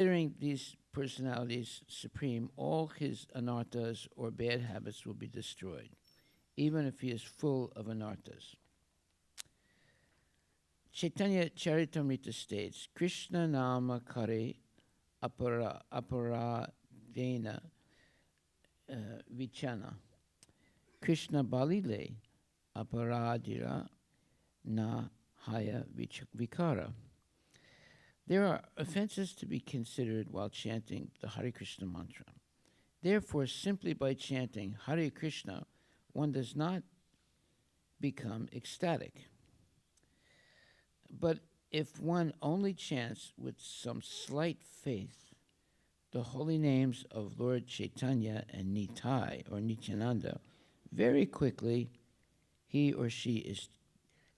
Considering these personalities supreme, all his anarthas or bad habits will be destroyed, even if he is full of anarthas. Chaitanya Charitamrita states, Krishna nama kare aparadena vichana. Krishna balile aparadira na haya vikara. There are offenses to be considered while chanting the Hare Krishna mantra. Therefore, simply by chanting Hare Krishna, one does not become ecstatic. But if one only chants with some slight faith the holy names of Lord Chaitanya and Nitai or Nityananda, very quickly he or she is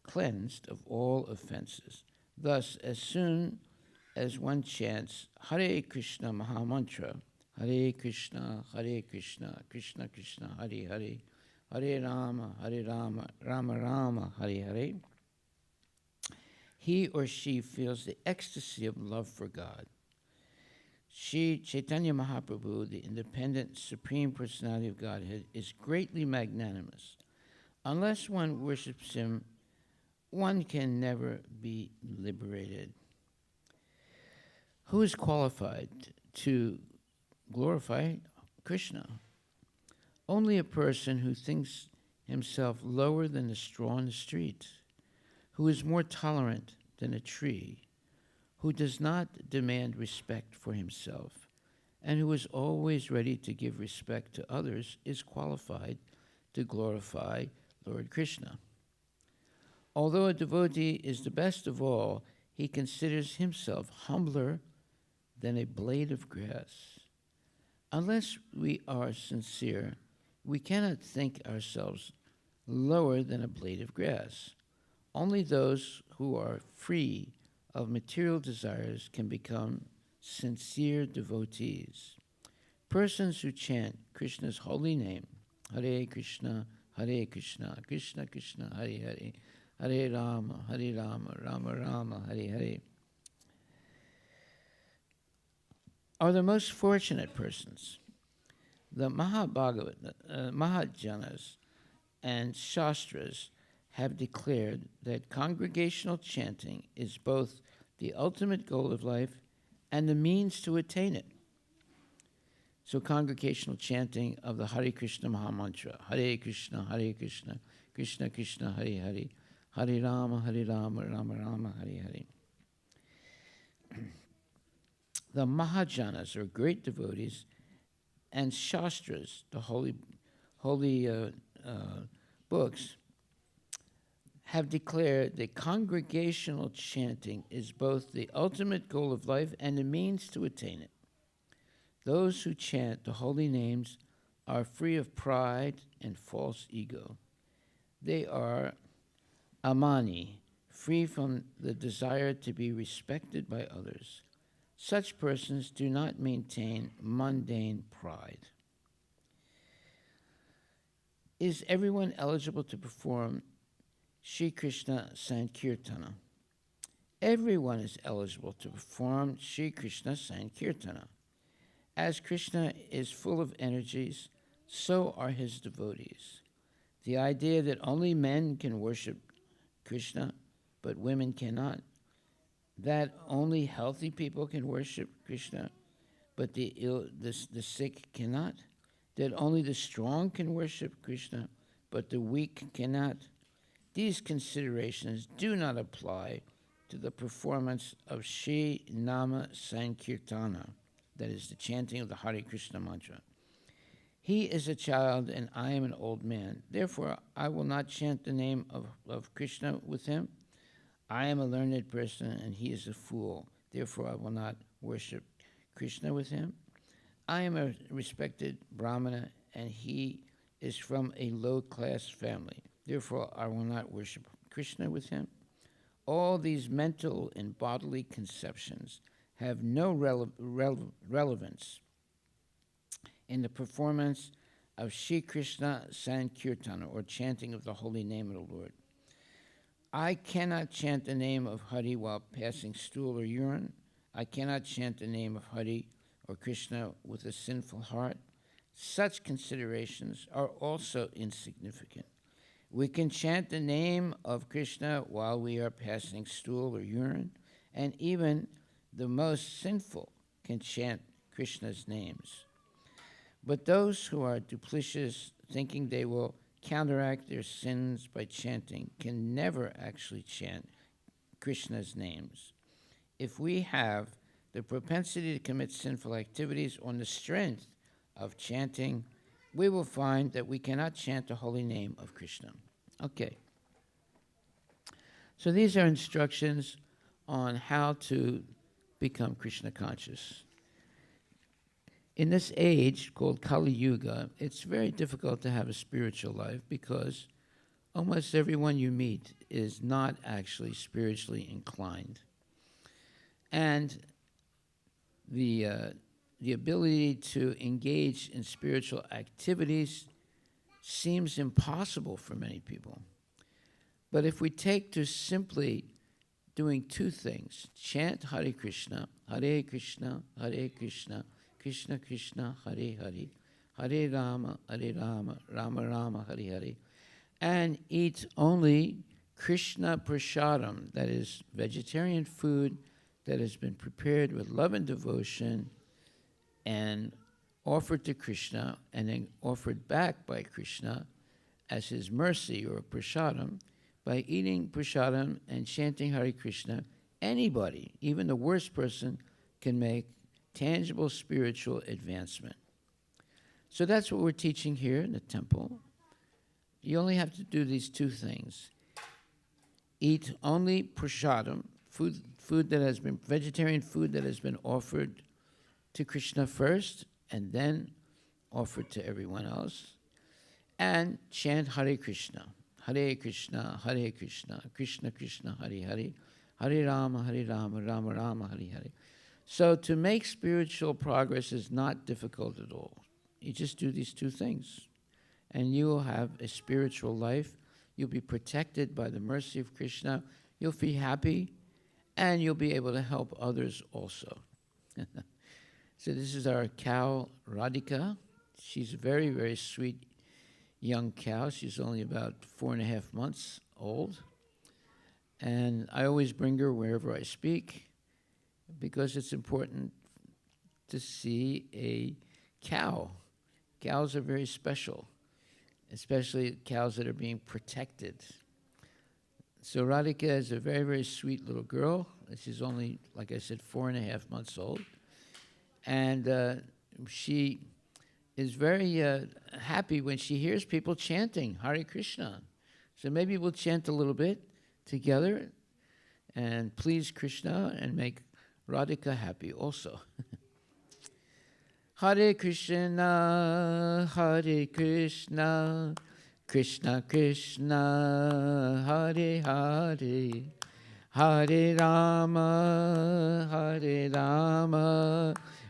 cleansed of all offenses. Thus, as soon as one chants Hare Krishna Mahamantra, Hare Krishna, Krishna Krishna, Hare Hare, Hare Rama, Rama Rama, Hare Hare, he or she feels the ecstasy of love for God. Shri Chaitanya Mahaprabhu, the independent Supreme Personality of Godhead, is greatly magnanimous. Unless one worships him, one can never be liberated. Who is qualified to glorify Krishna? Only a person who thinks himself lower than the straw in the street, who is more tolerant than a tree, who does not demand respect for himself, and who is always ready to give respect to others, is qualified to glorify Lord Krishna. Although a devotee is the best of all, he considers himself humbler than a blade of grass. Unless we are sincere, we cannot think ourselves lower than a blade of grass. Only those who are free of material desires can become sincere devotees. Persons who chant Krishna's holy name, Hare Krishna, Krishna Krishna, Hare Hare, Hare Rama, Rama Rama, Hare Hare, are the most fortunate persons. The Mahajanas and Shastras have declared that congregational chanting is both the ultimate goal of life and the means to attain it. So congregational chanting of the Hare Krishna Mahamantra, Hare Krishna, Krishna Krishna, Hare Hare, Hare Rama, Rama Rama, Hare Hare. The Mahajanas are great devotees, and Shastras, the holy books, have declared that congregational chanting is both the ultimate goal of life and the means to attain it. Those who chant the holy names are free of pride and false ego. They are amani, free from the desire to be respected by others. Such persons do not maintain mundane pride. Is everyone eligible to perform Shri Krishna Sankirtana? Everyone is eligible to perform Shri Krishna Sankirtana. As Krishna is full of energies, so are his devotees. The idea that only men can worship Krishna, but women cannot, that only healthy people can worship Krishna, but the sick cannot, that only the strong can worship Krishna, but the weak cannot, these considerations do not apply to the performance of Shri Nama Sankirtana, that is the chanting of the Hare Krishna mantra. He is a child and I am an old man. Therefore, I will not chant the name of Krishna with him. I am a learned person and he is a fool. Therefore, I will not worship Krishna with him. I am a respected Brahmana and he is from a low-class family. Therefore, I will not worship Krishna with him. All these mental and bodily conceptions have no relevance in the performance of Shri Krishna Sankirtana, or chanting of the holy name of the Lord. I cannot chant the name of Hari while passing stool or urine. I cannot chant the name of Hari or Krishna with a sinful heart. Such considerations are also insignificant. We can chant the name of Krishna while we are passing stool or urine, and even the most sinful can chant Krishna's names. But those who are duplicitous, thinking they will counteract their sins by chanting, can never actually chant Krishna's names. If we have the propensity to commit sinful activities on the strength of chanting, we will find that we cannot chant the holy name of Krishna. Okay. So these are instructions on how to become Krishna conscious. In this age called Kali Yuga, it's very difficult to have a spiritual life because almost everyone you meet is not actually spiritually inclined. And the ability to engage in spiritual activities seems impossible for many people. But if we take to simply doing two things, chant Hare Krishna, Krishna, Krishna Krishna, Hare Hare, Hare Rama, Rama Rama, Hare Hare, and eat only Krishna prasadam, that is vegetarian food that has been prepared with love and devotion and offered to Krishna and then offered back by Krishna as his mercy or prasadam. By eating prasadam and chanting Hare Krishna, anybody, even the worst person, can make tangible spiritual advancement. So that's what we're teaching here in the temple. You only have to do these two things. Eat only prasadam, food that has been, vegetarian food that has been offered to Krishna first and then offered to everyone else. And chant Hare Krishna, Krishna, Krishna Krishna, Hare Hare, Hare Rama, Rama Rama, Hare Hare. So to make spiritual progress is not difficult at all. You just do these two things, and you will have a spiritual life. You'll be protected by the mercy of Krishna. You'll be happy, and you'll be able to help others also. So this is our cow, Radhika. She's a very, very sweet young cow. She's only about 4.5 months old. And I always bring her wherever I speak because it's important to see a cow. Cows are very special, especially cows that are being protected. So Radhika is a very, very sweet little girl. She's only, like I said, 4.5 months old. And she is very happy when she hears people chanting Hare Krishna. So maybe we'll chant a little bit together and please Krishna and make Radhika happy also. Hare Krishna, Krishna Krishna, Hare Hare, Hare Rama,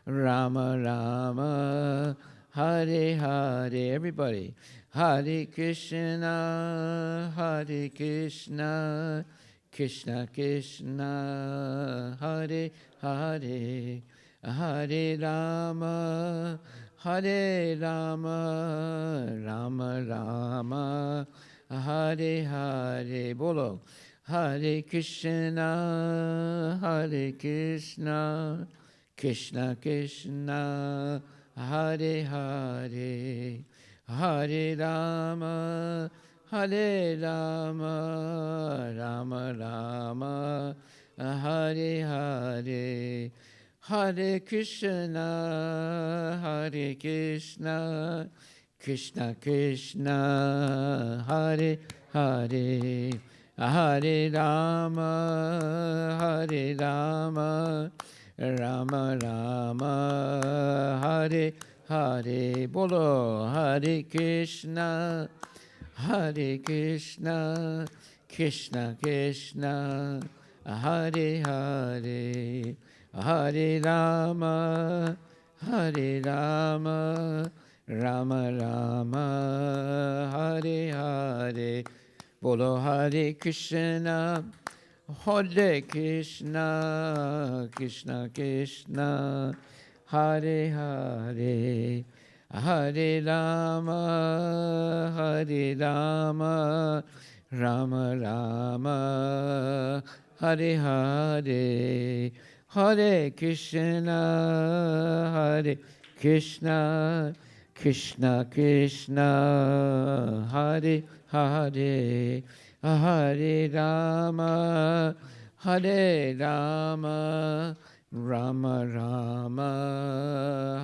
Rama Rama, Hare Hare. Everybody. Hare Krishna, Krishna Krishna, Hare Hare, Hare Rama, Rama Rama, Hare Hare. Bolo. Hare Krishna, Krishna Krishna, Hare Hare, Hare Rama, Rama Rama, Hare Hare. Hare Krishna, Krishna Krishna, Hare Hare, Hare Rama, Rama Rama, Hare Hare. Bolo. Hare Krishna, Krishna Krishna, Hare Hare, Hare Rama, Rama Rama, Hare Hare. Bolo. Hare Krishna, Hare Krishna, Krishna Krishna, Hare Hare, Hare Rama, Hare Rama, Rama Rama, Hare Hare, Hare Krishna, Hare Krishna, Krishna Krishna, Hare Hare, Hare Rama, Hare Rama, Rama Rama,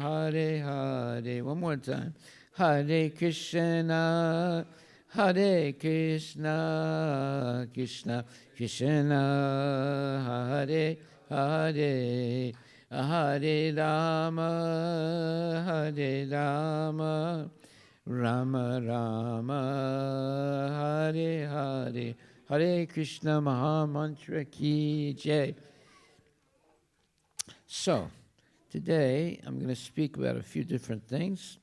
Hare Hare. One more time. Hare Krishna, Hare Krishna, Krishna Krishna, Hare Hare, Hare Rama, Hare Rama, Rama Rama, Hare Hare. Hare Krishna Maha Mantra Ki Jai. So, today I'm going to speak about a few different things.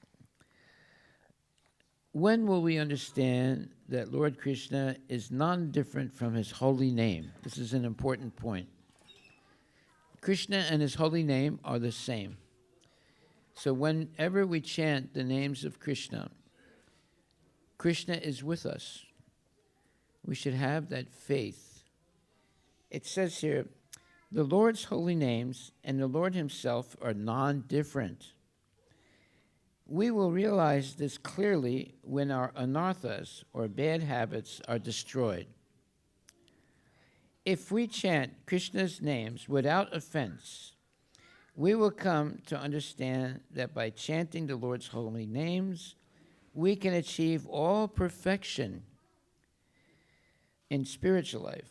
When will we understand that Lord Krishna is non-different from his holy name? This is an important point. Krishna and his holy name are the same. So whenever we chant the names of Krishna, Krishna is with us. We should have that faith. It says here, the Lord's holy names and the Lord himself are non-different. We will realize this clearly when our anarthas, or bad habits, are destroyed. If we chant Krishna's names without offense, we will come to understand that by chanting the Lord's holy names, we can achieve all perfection in spiritual life.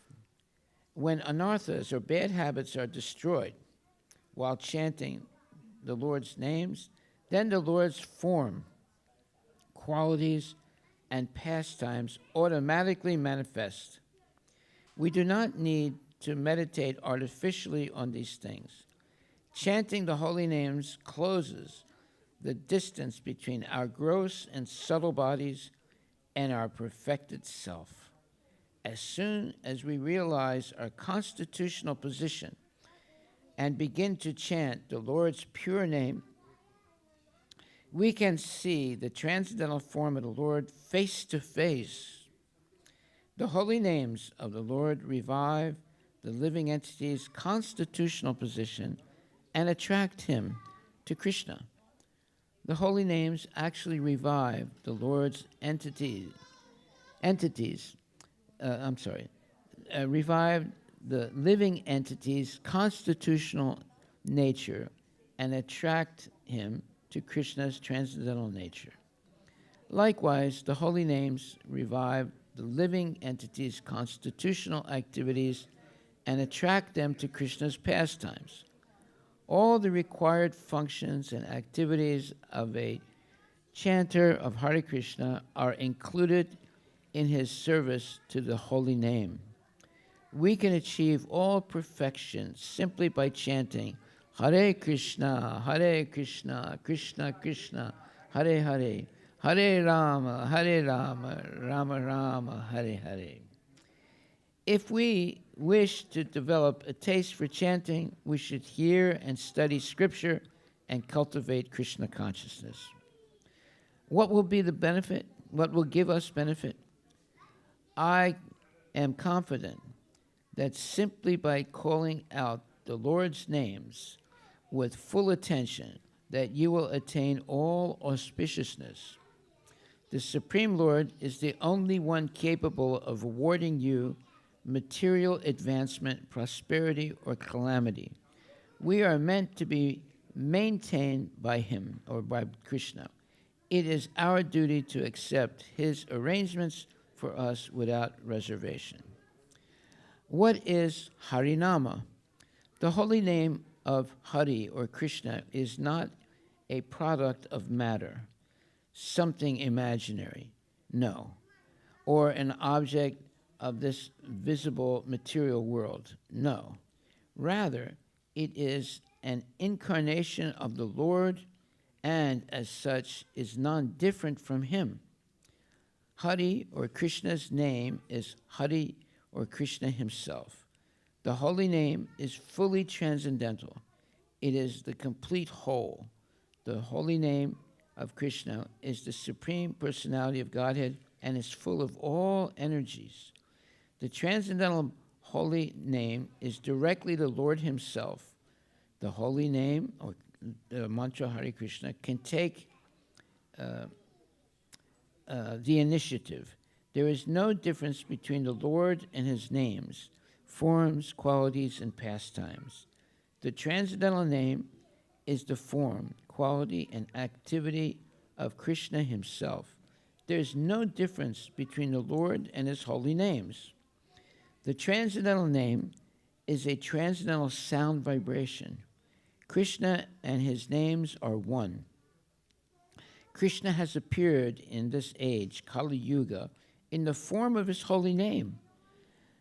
When anarthas, or bad habits, are destroyed while chanting the Lord's names, then the Lord's form, qualities, and pastimes automatically manifest. We do not need to meditate artificially on these things. Chanting the holy names closes the distance between our gross and subtle bodies and our perfected self. As soon as we realize our constitutional position and begin to chant the Lord's pure name, we can see the transcendental form of the Lord face to face. The holy names of the Lord revive the living entity's constitutional position and attract him to Krishna. The holy names actually revive the Lord's revive the living entity's constitutional nature and attract him to Krishna's transcendental nature. Likewise, the holy names revive the living entity's constitutional activities and attract them to Krishna's pastimes. All the required functions and activities of a chanter of Hare Krishna are included in his service to the holy name. We can achieve all perfection simply by chanting Hare Krishna, Krishna Krishna, Hare Hare, Hare Rama, Rama Rama, Hare Hare. If we wish to develop a taste for chanting, we should hear and study Scripture and cultivate Krishna consciousness. What will be the benefit? What will give us benefit? I am confident that simply by calling out the Lord's names with full attention, that you will attain all auspiciousness. The Supreme Lord is the only one capable of awarding you material advancement, prosperity, or calamity. We are meant to be maintained by him, or by Krishna. It is our duty to accept his arrangements for us without reservation. What is Harinama? The holy name of Hari, or Krishna, is not a product of matter, something imaginary, no, or an object of this visible material world, no. Rather, it is an incarnation of the Lord, and as such is non-different from him. Hari, or Krishna's name, is Hari, or Krishna himself. The holy name is fully transcendental. It is the complete whole. The holy name of Krishna is the Supreme Personality of Godhead and is full of all energies. The transcendental holy name is directly the Lord Himself. The holy name, or the mantra Hare Krishna, can take the initiative. There is no difference between the Lord and His names, forms, qualities, and pastimes. The transcendental name is the form, quality, and activity of Krishna Himself. There is no difference between the Lord and His holy names. The transcendental name is a transcendental sound vibration. Krishna and His names are one. Krishna has appeared in this age, Kali Yuga, in the form of His holy name.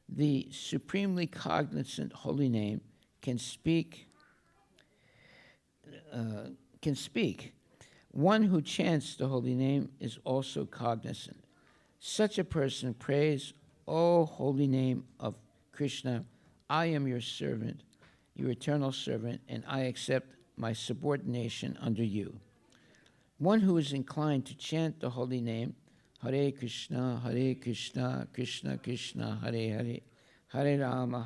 The supremely cognizant holy name can speak. One who chants the holy name is also cognizant. Such a person prays, O holy name of Krishna, I am your servant, your eternal servant, and I accept my subordination under you. One who is inclined to chant the holy name, Hare Krishna, Krishna Krishna, Hare Hare, Hare Rama,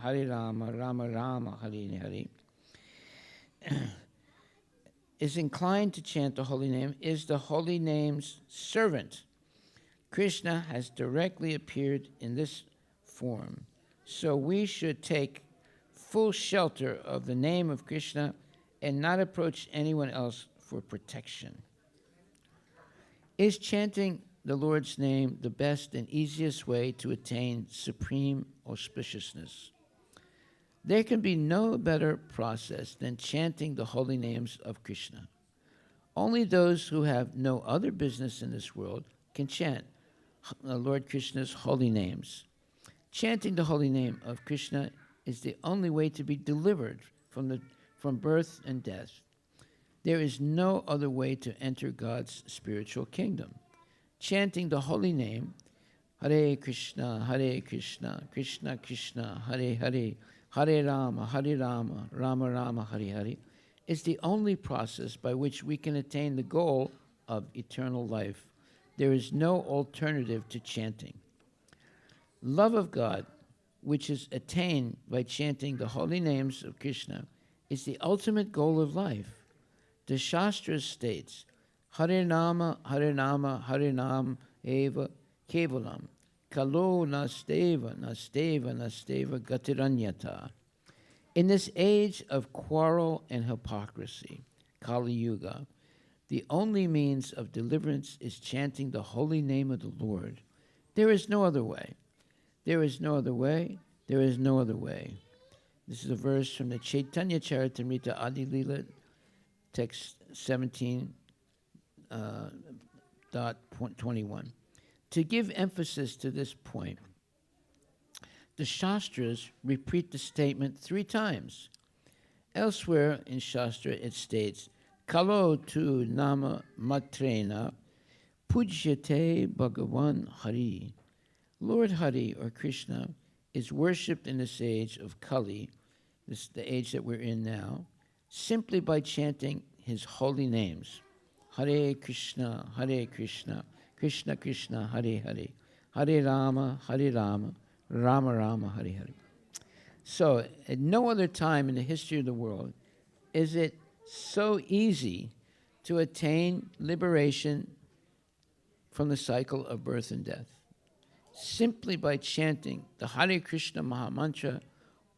Rama Rama, Hare Hare, is inclined to chant the holy name, is the holy name's servant. Krishna has directly appeared in this form, so we should take full shelter of the name of Krishna and not approach anyone else for protection. Is chanting the Lord's name the best and easiest way to attain supreme auspiciousness? There can be no better process than chanting the holy names of Krishna. Only those who have no other business in this world can chant Lord Krishna's holy names. Chanting the holy name of Krishna is the only way to be delivered from birth and death. There is no other way to enter God's spiritual kingdom. Chanting the holy name, Hare Krishna, Krishna Krishna, Hare Hare, Hare Rama, Rama Rama, Hare Hare, is the only process by which we can attain the goal of eternal life. There is no alternative to chanting. Love of God, which is attained by chanting the holy names of Krishna, is the ultimate goal of life. The Shastra states, Hare Nama, Hare Nama, Hare Nam Eva Kevalam, Kalo Nasteva, Nasteva, Nasteva Gatiranyata. In this age of quarrel and hypocrisy, Kali Yuga, the only means of deliverance is chanting the holy name of the Lord. There is no other way. There is no other way. There is no other way. This is a verse from the Chaitanya Charitamrita Adi Leela, text 17.21. To give emphasis to this point, the Shastras repeat the statement 3 times. Elsewhere in Shastra it states, Kalo tu nama matrena pujyate Bhagavan Hari. Lord Hari, or Krishna, is worshipped in this age of Kali, this is the age that we're in now, simply by chanting His holy names. Hare Krishna, Krishna Krishna, Hare Hare, Hare Rama, Rama Rama, Hare Hare. So, at no other time in the history of the world is it so easy to attain liberation from the cycle of birth and death. Simply by chanting the Hare Krishna Mahamantra,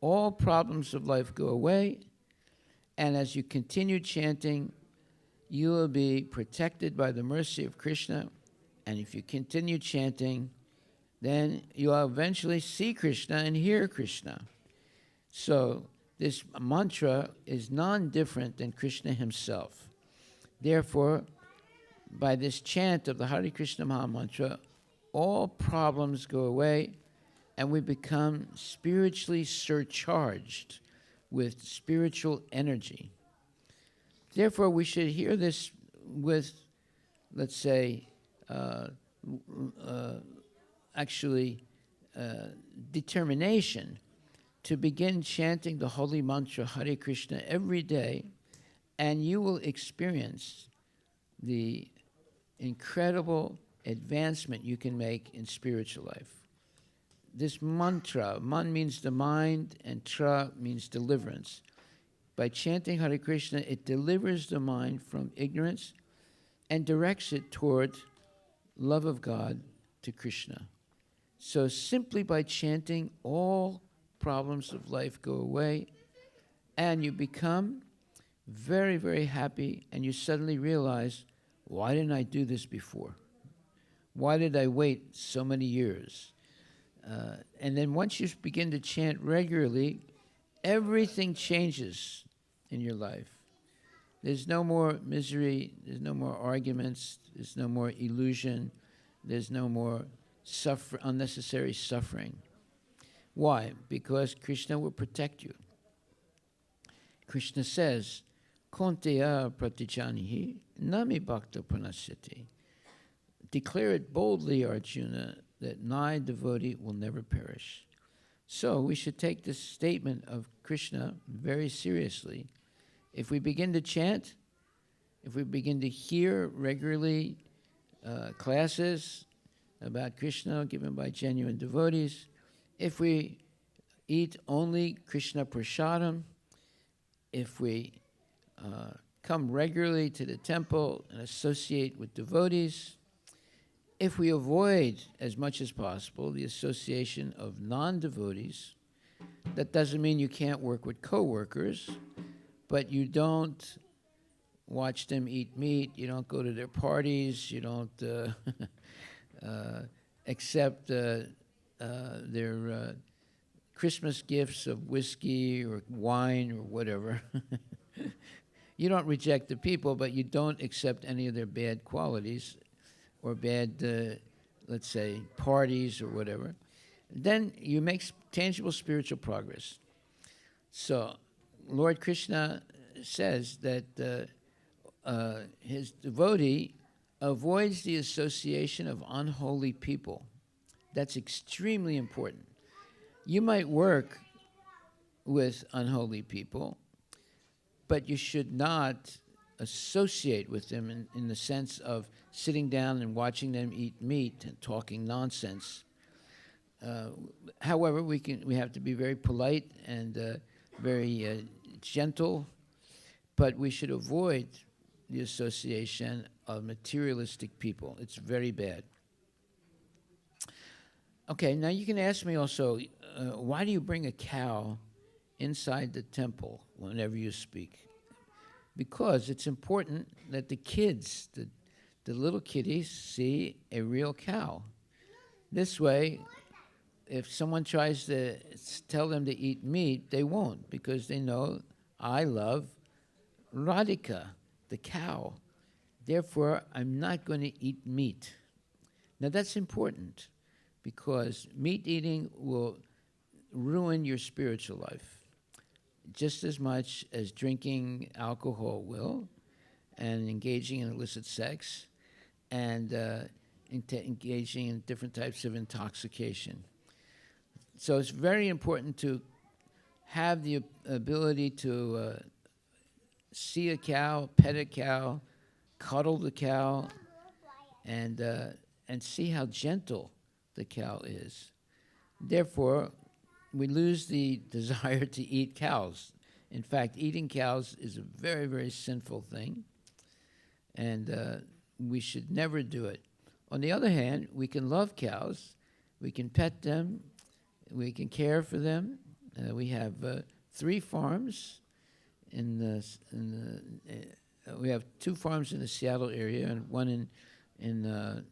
all problems of life go away, and as you continue chanting, you will be protected by the mercy of Krishna, and if you continue chanting, then you will eventually see Krishna and hear Krishna. So this mantra is non-different than Krishna Himself. Therefore, by this chant of the Hare Krishna Mahamantra, all problems go away and we become spiritually surcharged with spiritual energy. Therefore, we should hear this with, let's say, determination to begin chanting the holy mantra Hare Krishna every day, and you will experience the incredible advancement you can make in spiritual life. This mantra, man means the mind, and tra means deliverance. By chanting Hare Krishna, it delivers the mind from ignorance and directs it toward love of God to Krishna. So simply by chanting, all problems of life go away, and you become very, very happy, and you suddenly realize, why didn't I do this before? Why did I wait so many years? And then once you begin to chant regularly, everything changes in your life. There's no more misery, there's no more arguments, there's no more illusion, there's no more unnecessary suffering. Why? Because Krishna will protect you. Krishna says, Konteya pratijanihi nami bhakta pranashyati. Declare it boldly, Arjuna, that my devotee will never perish. So we should take this statement of Krishna very seriously. If we begin to chant, if we begin to hear regularly classes about Krishna given by genuine devotees, if we eat only Krishna prasadam, if we come regularly to the temple and associate with devotees, if we avoid as much as possible the association of non-devotees, that doesn't mean you can't work with co-workers, but you don't watch them eat meat, you don't go to their parties, you don't accept their Christmas gifts of whiskey or wine or whatever. You don't reject the people, but you don't accept any of their bad qualities or bad, let's say, parties or whatever. Then you make tangible spiritual progress. So Lord Krishna says that his devotee avoids the association of unholy people. That's extremely important. You might work with unholy people, but you should not associate with them in the sense of sitting down and watching them eat meat and talking nonsense. However, we have to be very polite and very gentle, but we should avoid the association of materialistic people. It's very bad. Okay, now you can ask me also, why do you bring a cow inside the temple whenever you speak? Because it's important that the kids, the little kiddies, see a real cow. This way, if someone tries to tell them to eat meat, they won't, because they know I love Radhika, the cow. Therefore, I'm not going to eat meat. Now that's important, because meat eating will ruin your spiritual life just as much as drinking alcohol will, and engaging in illicit sex, and engaging in different types of intoxication. So it's very important to have the ability to see a cow, pet a cow, cuddle the cow, and see how gentle the cow is. Therefore, we lose the desire to eat cows. In fact, eating cows is a very, very sinful thing, and we should never do it. On the other hand, we can love cows, we can pet them, we can care for them. We have 3 farms we have 2 farms in the Seattle area and one in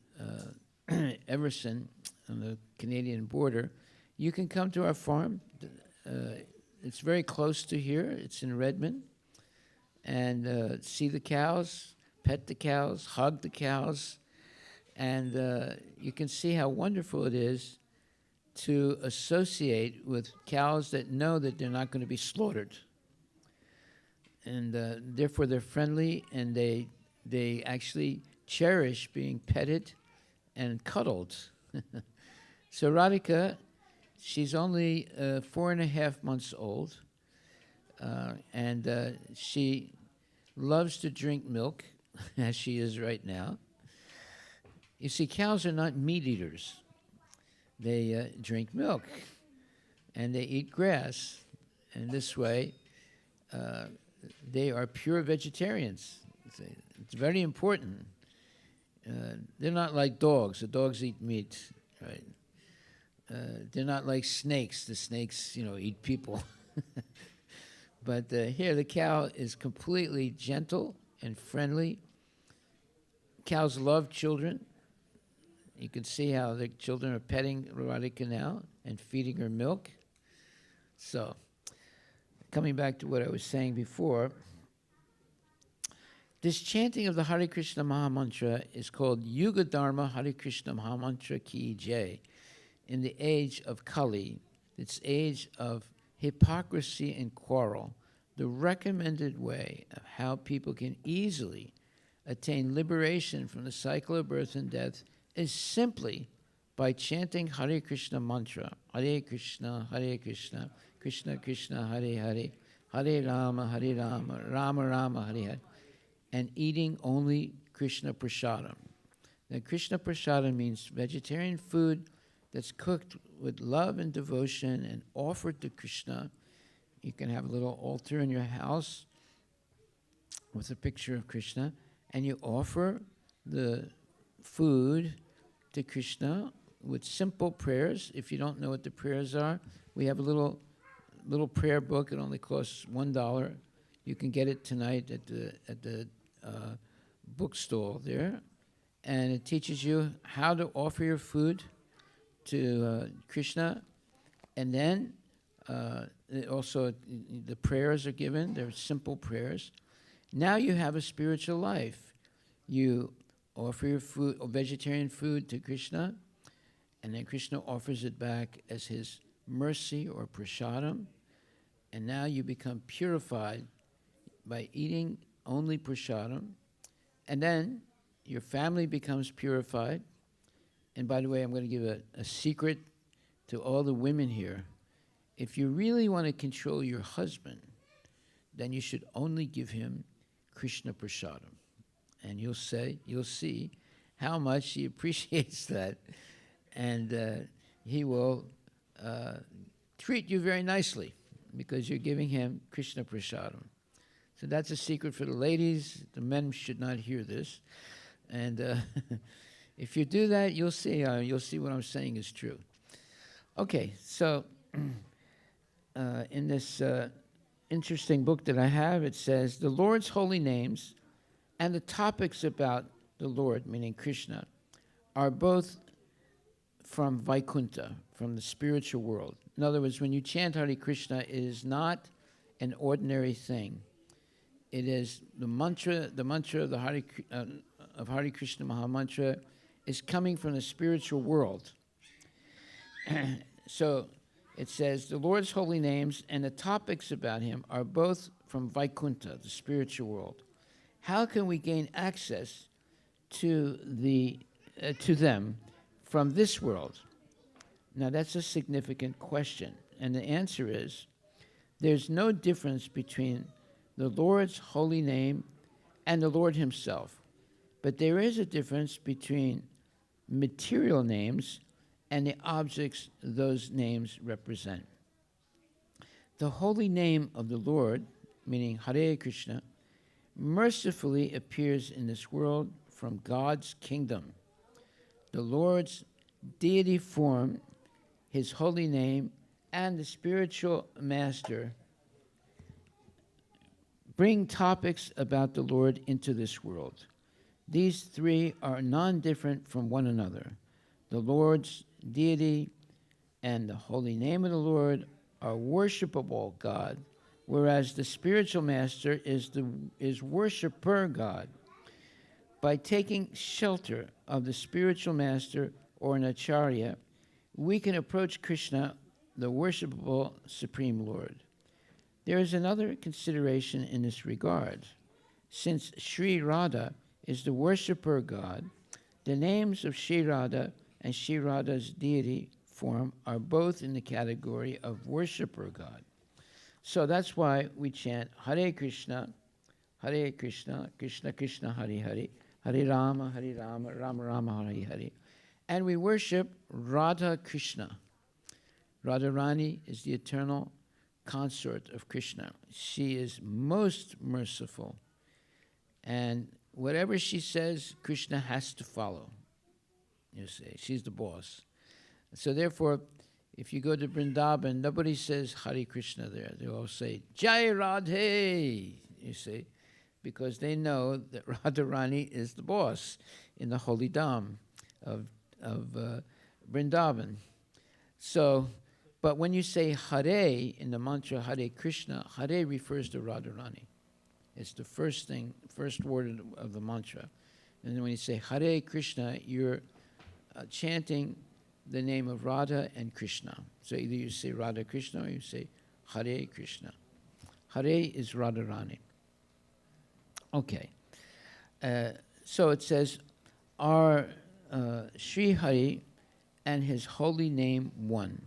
Everson on the Canadian border. You can come to our farm. It's very close to here. It's in Redmond. And see the cows, pet the cows, hug the cows. And you can see how wonderful it is to associate with cows that know that they're not going to be slaughtered. And therefore they're friendly, and they actually cherish being petted and cuddled. So Radhika She's only 4.5 months old, and she loves to drink milk, as she is right now. You see, cows are not meat eaters. They drink milk, and they eat grass. And this way, they are pure vegetarians. It's very important. They're not like dogs. The dogs eat meat, right? They're not like snakes. The snakes, eat people. But here, the cow is completely gentle and friendly. Cows love children. You can see how the children are petting Radhika now and feeding her milk. So, coming back to what I was saying before, this chanting of the Hare Krishna Mahamantra is called Yuga Dharma Hare Krishna Mahamantra Ki Jai. In the age of Kali, this age of hypocrisy and quarrel, the recommended way of how people can easily attain liberation from the cycle of birth and death is simply by chanting Hare Krishna mantra, Hare Krishna, Krishna Krishna, Hare Hare, Hare Rama, Rama Rama, Hare Hare, and eating only Krishna prasadam. Now, Krishna prasadam means vegetarian food that's cooked with love and devotion and offered to Krishna. You can have a little altar in your house with a picture of Krishna, and you offer the food to Krishna with simple prayers. If you don't know what the prayers are, we have a little prayer book. It only costs $1. You can get it tonight at the bookstall there, and it teaches you how to offer your food to Krishna, and then also the prayers are given. They're simple prayers. Now you have a spiritual life. You offer your food, or vegetarian food, to Krishna, and then Krishna offers it back as his mercy or prasadam, and now you become purified by eating only prasadam, and then your family becomes purified. And by the way, I'm going to give a secret to all the women here. If you really want to control your husband, then you should only give him Krishna prasadam. And you'll see how much he appreciates that. And he will treat you very nicely because you're giving him Krishna prasadam. So that's a secret for the ladies. The men should not hear this. And if you do that, you'll see what I'm saying is true. Okay, so in this interesting book that I have, it says, the Lord's holy names and the topics about the Lord, meaning Krishna, are both from Vaikuntha, from the spiritual world. In other words, when you chant Hare Krishna, it is not an ordinary thing. It is the mantra of the Hare Krishna Mahamantra is coming from the spiritual world. So it says, the Lord's holy names and the topics about him are both from Vaikuntha, the spiritual world. How can we gain access to them from this world? Now, that's a significant question. And the answer is, there's no difference between the Lord's holy name and the Lord himself. But there is a difference between material names and the objects those names represent. The holy name of the Lord, meaning Hare Krishna, mercifully appears in this world from God's kingdom. The Lord's deity form, his holy name, and the spiritual master bring topics about the Lord into this world. These three are non-different from one another. The Lord's deity and the holy name of the Lord are worshipable God, whereas the spiritual master is worshiper God. By taking shelter of the spiritual master or an acharya, we can approach Krishna, the worshipable Supreme Lord. There is another consideration in this regard. Since Sri Radha is the worshiper God, the names of Sri Radha and Sri Radha's deity form are both in the category of worshiper God. So that's why we chant Hare Krishna, Krishna Krishna, Hare Hare, Hare Rama, Rama Rama, Hare Hare. And we worship Radha Krishna. Radharani is the eternal consort of Krishna. She is most merciful. And whatever she says, Krishna has to follow. You see, she's the boss. So therefore, if you go to Vrindavan, nobody says Hare Krishna there. They all say Jai Radhe, you see, because they know that Radharani is the boss in the holy dham of Vrindavan. So, but when you say Hare in the mantra Hare Krishna, Hare refers to Radharani. It's the first word of the mantra. And then when you say Hare Krishna, you're chanting the name of Radha and Krishna. So either you say Radha Krishna or you say Hare Krishna. Hare is Radharani. Okay. So it says, are Sri Hari and his holy name one?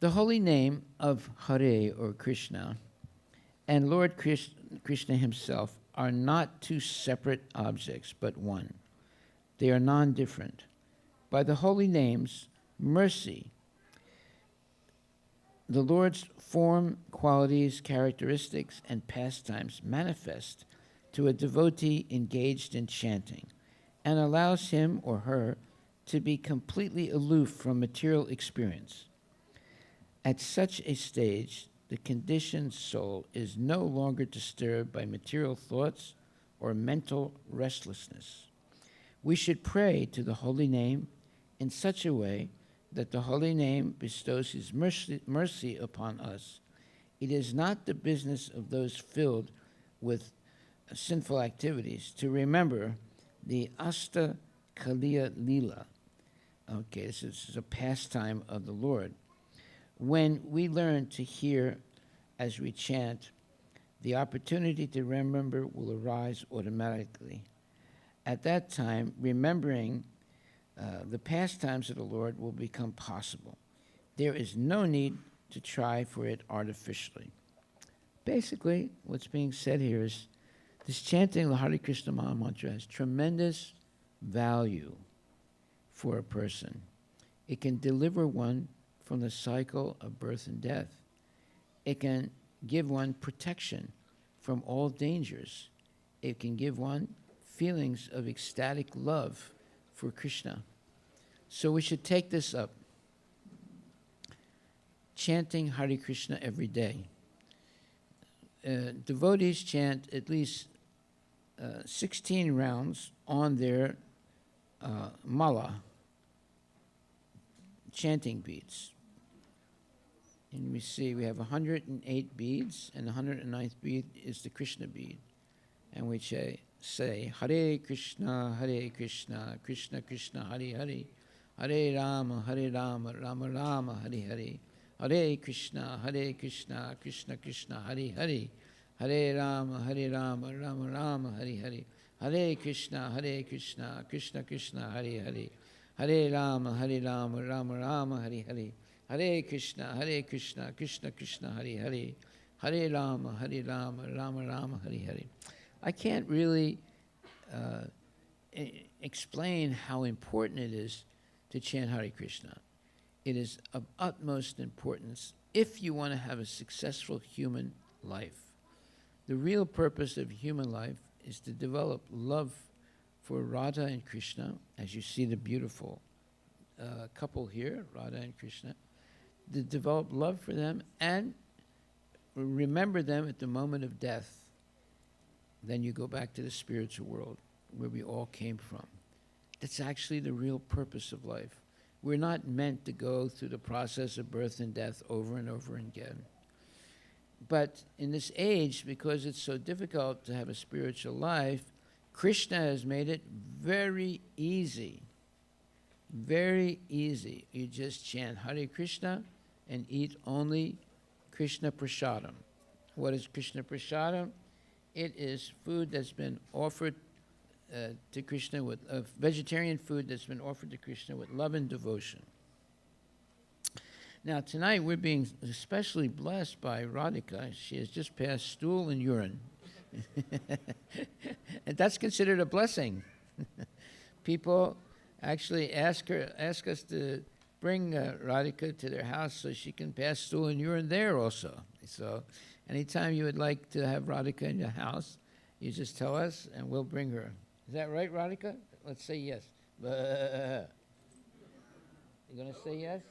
The holy name of Hare or Krishna and Lord Krishna himself are not two separate objects, but one. They are non-different. By the holy names, mercy, the Lord's form, qualities, characteristics, and pastimes manifest to a devotee engaged in chanting and allows him or her to be completely aloof from material experience. At such a stage, the conditioned soul is no longer disturbed by material thoughts or mental restlessness. We should pray to the holy name in such a way that the holy name bestows his mercy upon us. It is not the business of those filled with sinful activities to remember the Asta Kaliya Leela. Okay, this is a pastime of the Lord. When we learn to hear as we chant, the opportunity to remember will arise automatically. At that time, remembering the pastimes of the Lord will become possible. There is no need to try for it artificially. Basically, what's being said here is this chanting the Hare Krishna Maha Mantra has tremendous value for a person. It can deliver one from the cycle of birth and death. It can give one protection from all dangers. It can give one feelings of ecstatic love for Krishna. So we should take this up. Chanting Hare Krishna every day. Devotees chant at least 16 rounds on their mala, chanting beads. And we see we have 108 beads, and the 109th bead is the Krishna bead. And we say Hare Krishna, Krishna Krishna, Hare Hare, Hare Rama, Rama Rama, Hare Hare, Hare Krishna, Krishna Krishna, Hare Hare, Hare Rama, Rama Rama, Hare Hare, Hare Krishna, Krishna Krishna, Hare Hare, Hare Rama, Rama Rama, Hare Hare, Hare Krishna, Krishna Krishna, Hare Hare, Hare Rama, Rama Rama, Hare Hare. I can't really explain how important it is to chant Hare Krishna. It is of utmost importance if you want to have a successful human life. The real purpose of human life is to develop love for Radha and Krishna, as you see the beautiful couple here, Radha and Krishna, to develop love for them and remember them at the moment of death. Then you go back to the spiritual world where we all came from. That's actually the real purpose of life. We're not meant to go through the process of birth and death over and over again. But in this age, because it's so difficult to have a spiritual life, Krishna has made it very easy. Very easy. You just chant Hare Krishna and eat only Krishna Prasadam. What is Krishna Prasadam? It is food that's been offered to Krishna with vegetarian food that's been offered to Krishna with love and devotion. Now, tonight we're being especially blessed by Radhika. She has just passed stool and urine. And that's considered a blessing. People actually ask us to bring Radhika to their house so she can pass stool and urine there also. So anytime you would like to have Radhika in your house, you just tell us and we'll bring her. Is that right, Radhika? Let's say yes. You going to say yes?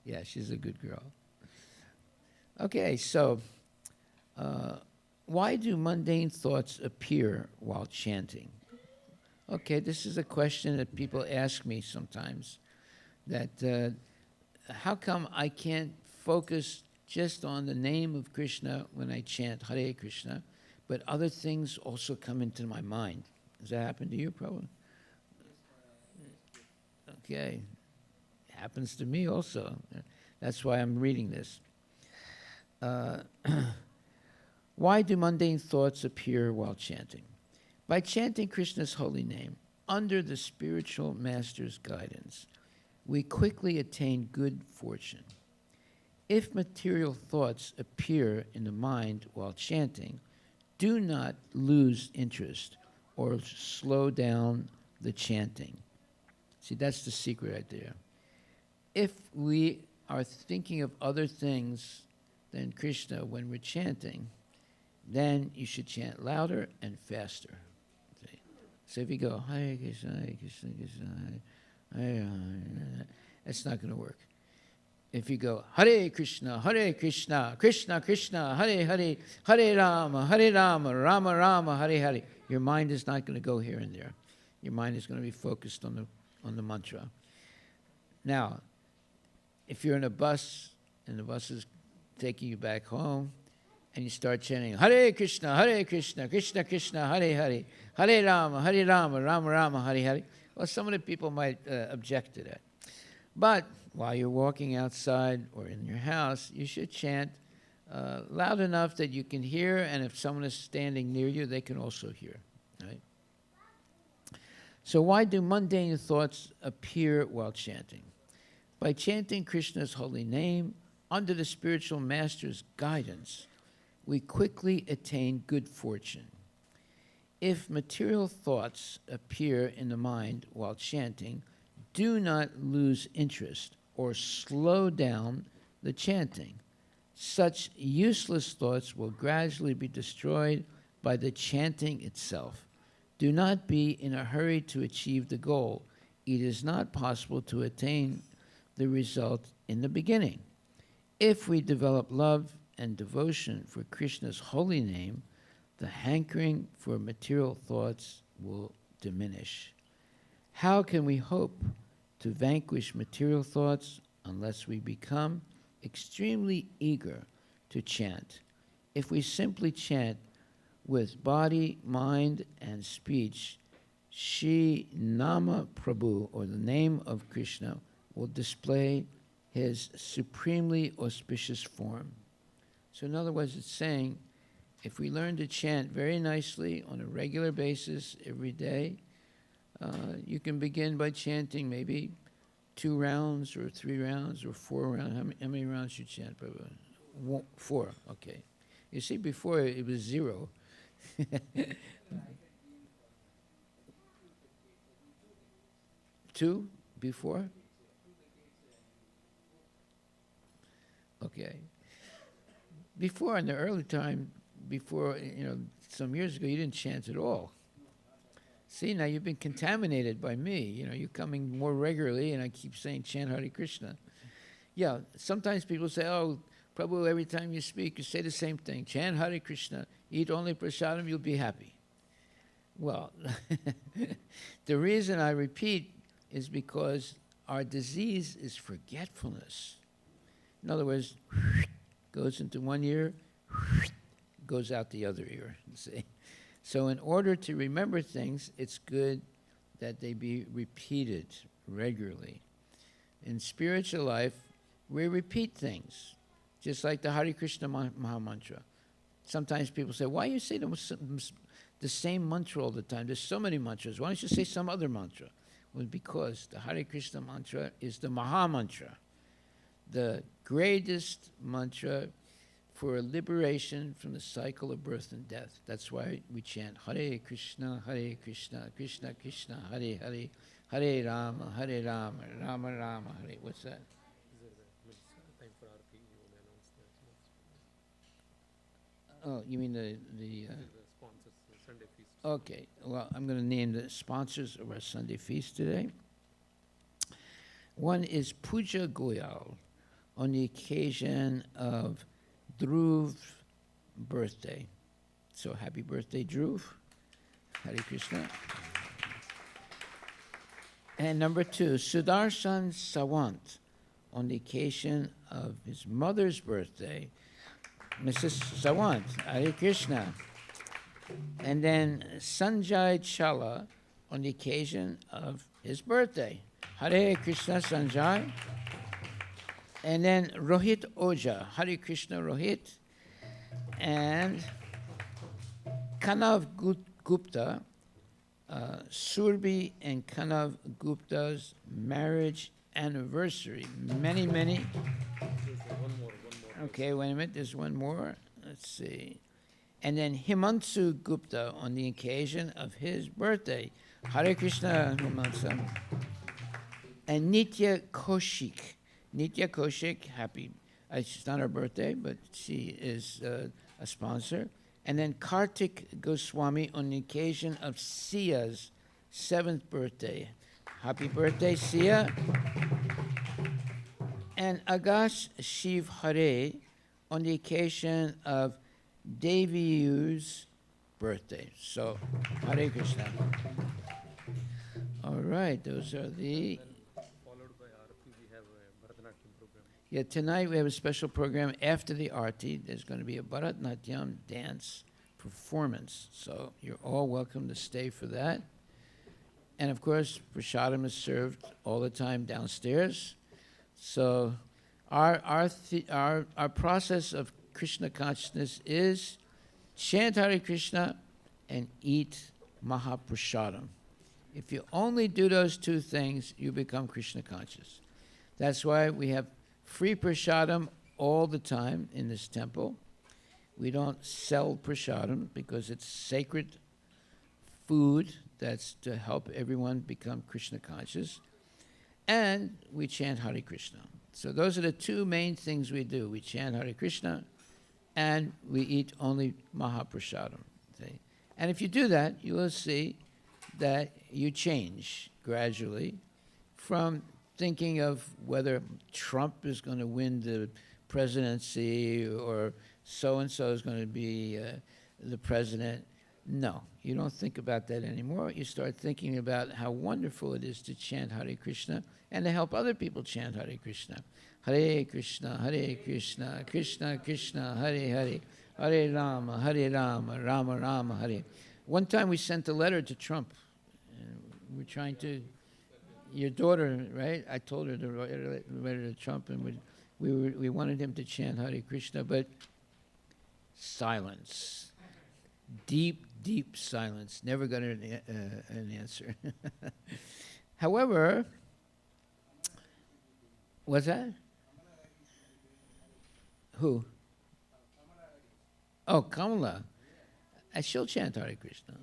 Yeah, she's a good girl. Okay, so why do mundane thoughts appear while chanting? Okay, this is a question that people ask me sometimes, that how come I can't focus just on the name of Krishna when I chant Hare Krishna, but other things also come into my mind? Does that happen to you, Prabhu? Okay, it happens to me also. That's why I'm reading this. Why do mundane thoughts appear while chanting? By chanting Krishna's holy name, under the spiritual master's guidance, we quickly attain good fortune. If material thoughts appear in the mind while chanting, do not lose interest or slow down the chanting. See, that's the secret right there. If we are thinking of other things than Krishna when we're chanting, then you should chant louder and faster. See? So if you go, Hare Krishna, Hare Krishna, Krishna, Hare Hare, that's not going to work. If you go, Hare Krishna, Krishna Krishna, Hare Hare, Hare Rama, Rama Rama, Hare Hare, your mind is not going to go here and there. Your mind is going to be focused on the mantra. Now, if you're in a bus and the bus is taking you back home, and you start chanting Hare Krishna, Krishna Krishna, Hare Hare, Hare Rama, Rama Rama, Hare Hare. Well, some of the people might object to that. But while you're walking outside or in your house, you should chant loud enough that you can hear, and if someone is standing near you, they can also hear. Right? So why do mundane thoughts appear while chanting? By chanting Krishna's holy name under the spiritual master's guidance, we quickly attain good fortune. If material thoughts appear in the mind while chanting, do not lose interest or slow down the chanting. Such useless thoughts will gradually be destroyed by the chanting itself. Do not be in a hurry to achieve the goal. It is not possible to attain the result in the beginning. If we develop love and devotion for Krishna's holy name, the hankering for material thoughts will diminish. How can we hope to vanquish material thoughts unless we become extremely eager to chant? If we simply chant with body, mind, and speech, Shri Nama Prabhu, or the name of Krishna, will display his supremely auspicious form. So in other words, it's saying, if we learn to chant very nicely on a regular basis every day, you can begin by chanting maybe 2 rounds or 3 rounds or 4 rounds. How many rounds you chant, Prabhu? 4, okay. You see, before it was 0. 2 before? Okay. Before, in the early time, before, some years ago, you didn't chant at all. See, now you've been contaminated by me. You're coming more regularly, and I keep saying, chant Hare Krishna. Yeah, sometimes people say, oh, Prabhu, every time you speak, you say the same thing. Chant Hare Krishna, eat only prasadam, you'll be happy. Well, the reason I repeat is because our disease is forgetfulness. In other words, goes into one ear, goes out the other ear, you see. So in order to remember things, it's good that they be repeated regularly. In spiritual life, we repeat things, just like the Hare Krishna Maha Mantra. Sometimes people say, why you say the same mantra all the time? There's so many mantras. Why don't you say some other mantra? was because the Hare Krishna mantra is the Maha Mantra, the greatest mantra for liberation from the cycle of birth and death. That's why we chant Hare Krishna, Krishna Krishna, Hare Hare, Hare Rama, Rama Rama, Hare. What's that? Is there time for Aarti? You want to announce that? Oh, you mean the The sponsors, the Sunday feast. Okay, well, I'm going to name the sponsors of our Sunday feast today. One is Puja Goyal, on the occasion of Dhruv's birthday. So happy birthday, Dhruv. Hare Krishna. And number two, Sudarshan Sawant, on the occasion of his mother's birthday, Mrs. Sawant. Hare Krishna. And then Sanjay Chala, on the occasion of his birthday. Hare Krishna, Sanjay. And then Rohit Oja, Hare Krishna Rohit. And Kanav Gupta, Surbi and Kanav Gupta's marriage anniversary. Many. One more. Okay, wait a minute, there's one more. Let's see. And then Himansu Gupta, on the occasion of his birthday. Hare Krishna, Himansu. And Nitya Koshik. Nitya Koshik, happy. It's not her birthday, but she is a sponsor. And then Kartik Goswami, on the occasion of Sia's 7th birthday. Happy birthday, Sia. And Agash Shiv Hare, on the occasion of Devi's birthday. So, Hare Krishna. All right, those are the... Followed by Aarti, we have a Bharatanatyam program. Yeah, tonight we have a special program after the Aarti. There's going to be a Bharatanatyam dance performance. So you're all welcome to stay for that. And of course, prasadam is served all the time downstairs. So our process of Krishna consciousness is chant Hare Krishna and eat Mahaprasadam. If you only do those two things, you become Krishna conscious. That's why we have free prasadam all the time in this temple. We don't sell prasadam because it's sacred food that's to help everyone become Krishna conscious. And we chant Hare Krishna. So those are the two main things we do. We chant Hare Krishna and we eat only Mahaprasadam. See? And if you do that, you will see that you change gradually from thinking of whether Trump is going to win the presidency or so-and-so is going to be the president. No, you don't think about that anymore. You start thinking about how wonderful it is to chant Hare Krishna and to help other people chant Hare Krishna. Hare Krishna, Krishna Krishna, Hare Hare, Hare Rama, Rama Rama, Hare. One time we sent a letter to Trump. We're trying to, your daughter, right? I told her to write a letter to Trump, and we wanted him to chant Hare Krishna, but silence. Deep silence. Never got an answer. However, what's that? Who? Oh, Kamala. She'll chant Hare Krishna.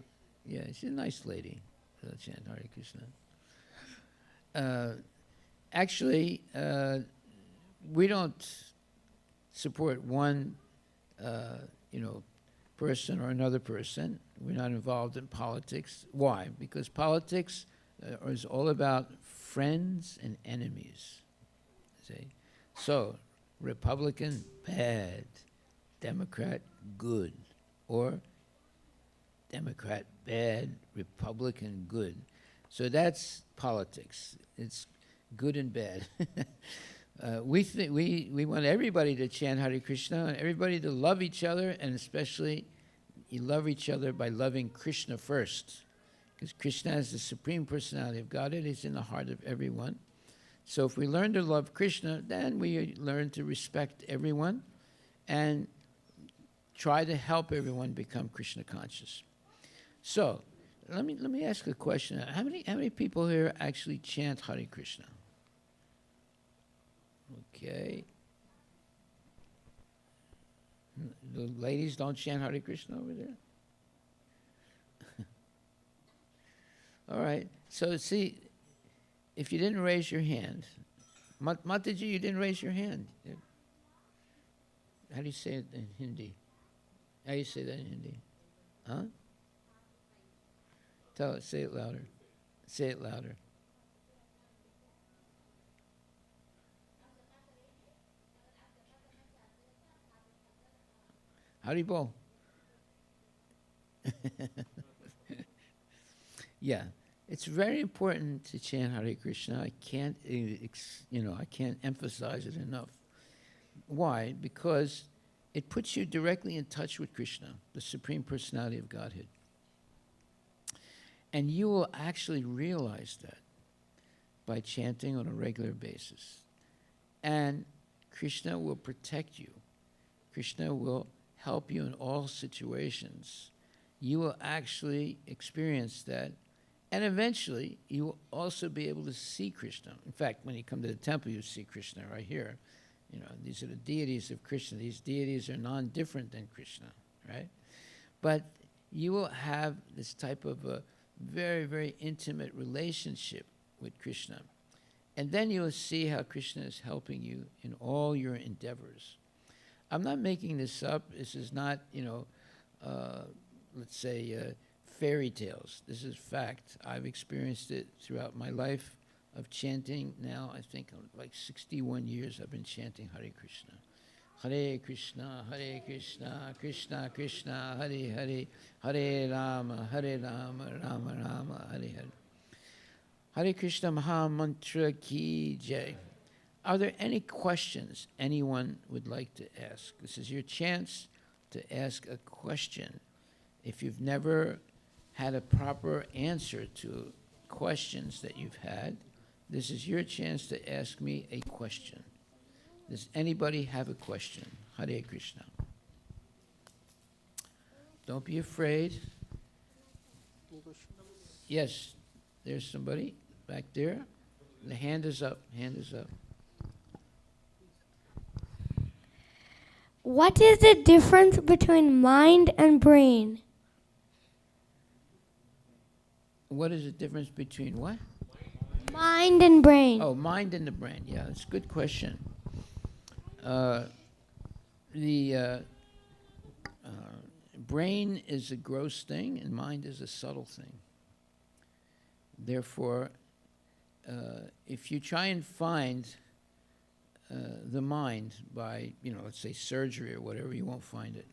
Yeah, she's a nice lady. She'll chant Hare Krishna. Actually, we don't support one, person or another person. We're not involved in politics. Why? Because politics is all about friends and enemies. See? So, Republican, bad. Democrat, good. Or Democrat, bad. Republican, good. So that's politics. It's good and bad. We want everybody to chant Hare Krishna, and everybody to love each other, and especially you love each other by loving Krishna first. Because Krishna is the Supreme Personality of Godhead. He's in the heart of everyone. So if we learn to love Krishna, then we learn to respect everyone and try to help everyone become Krishna conscious. So let me ask a question. How many people here actually chant Hare Krishna? Okay. The ladies don't chant Hare Krishna over there? All right. So see, if you didn't raise your hand, Mataji, you didn't raise your hand. How do you say it in Hindi? How do you say that in Hindi? Huh? Tell it, say it louder. Say it louder. Haribol. Yeah, it's very important to chant Hare Krishna. I can't, I can't emphasize it enough. Why? Because it puts you directly in touch with Krishna, the Supreme Personality of Godhead. And you will actually realize that by chanting on a regular basis. And Krishna will protect you. Krishna will help you in all situations. You will actually experience that. And eventually, you will also be able to see Krishna. In fact, when you come to the temple, you see Krishna right here. These are the deities of Krishna. These deities are non-different than Krishna, right? But you will have this type of a very, very intimate relationship with Krishna. And then you will see how Krishna is helping you in all your endeavors. I'm not making this up. This is not, let's say, fairy tales. This is fact. I've experienced it throughout my life of chanting. Now, I think like 61 years I've been chanting Hare Krishna. Hare Krishna, Krishna Krishna, Hare Hare, Hare Rama, Rama Rama, Hare Hare. Hare Krishna Maha Mantra Ki Jai. Are there any questions anyone would like to ask? This is your chance to ask a question. If you've never had a proper answer to questions that you've had, this is your chance to ask me a question. Does anybody have a question? Hare Krishna. Don't be afraid. Yes, there's somebody back there. The hand is up. Hand is up. What is the difference between mind and brain? What is the difference between what? Mind and brain. Oh, mind and the brain. Yeah, that's a good question. The brain is a gross thing and mind is a subtle thing. Therefore, if you try and find the mind by, let's say surgery or whatever, you won't find it.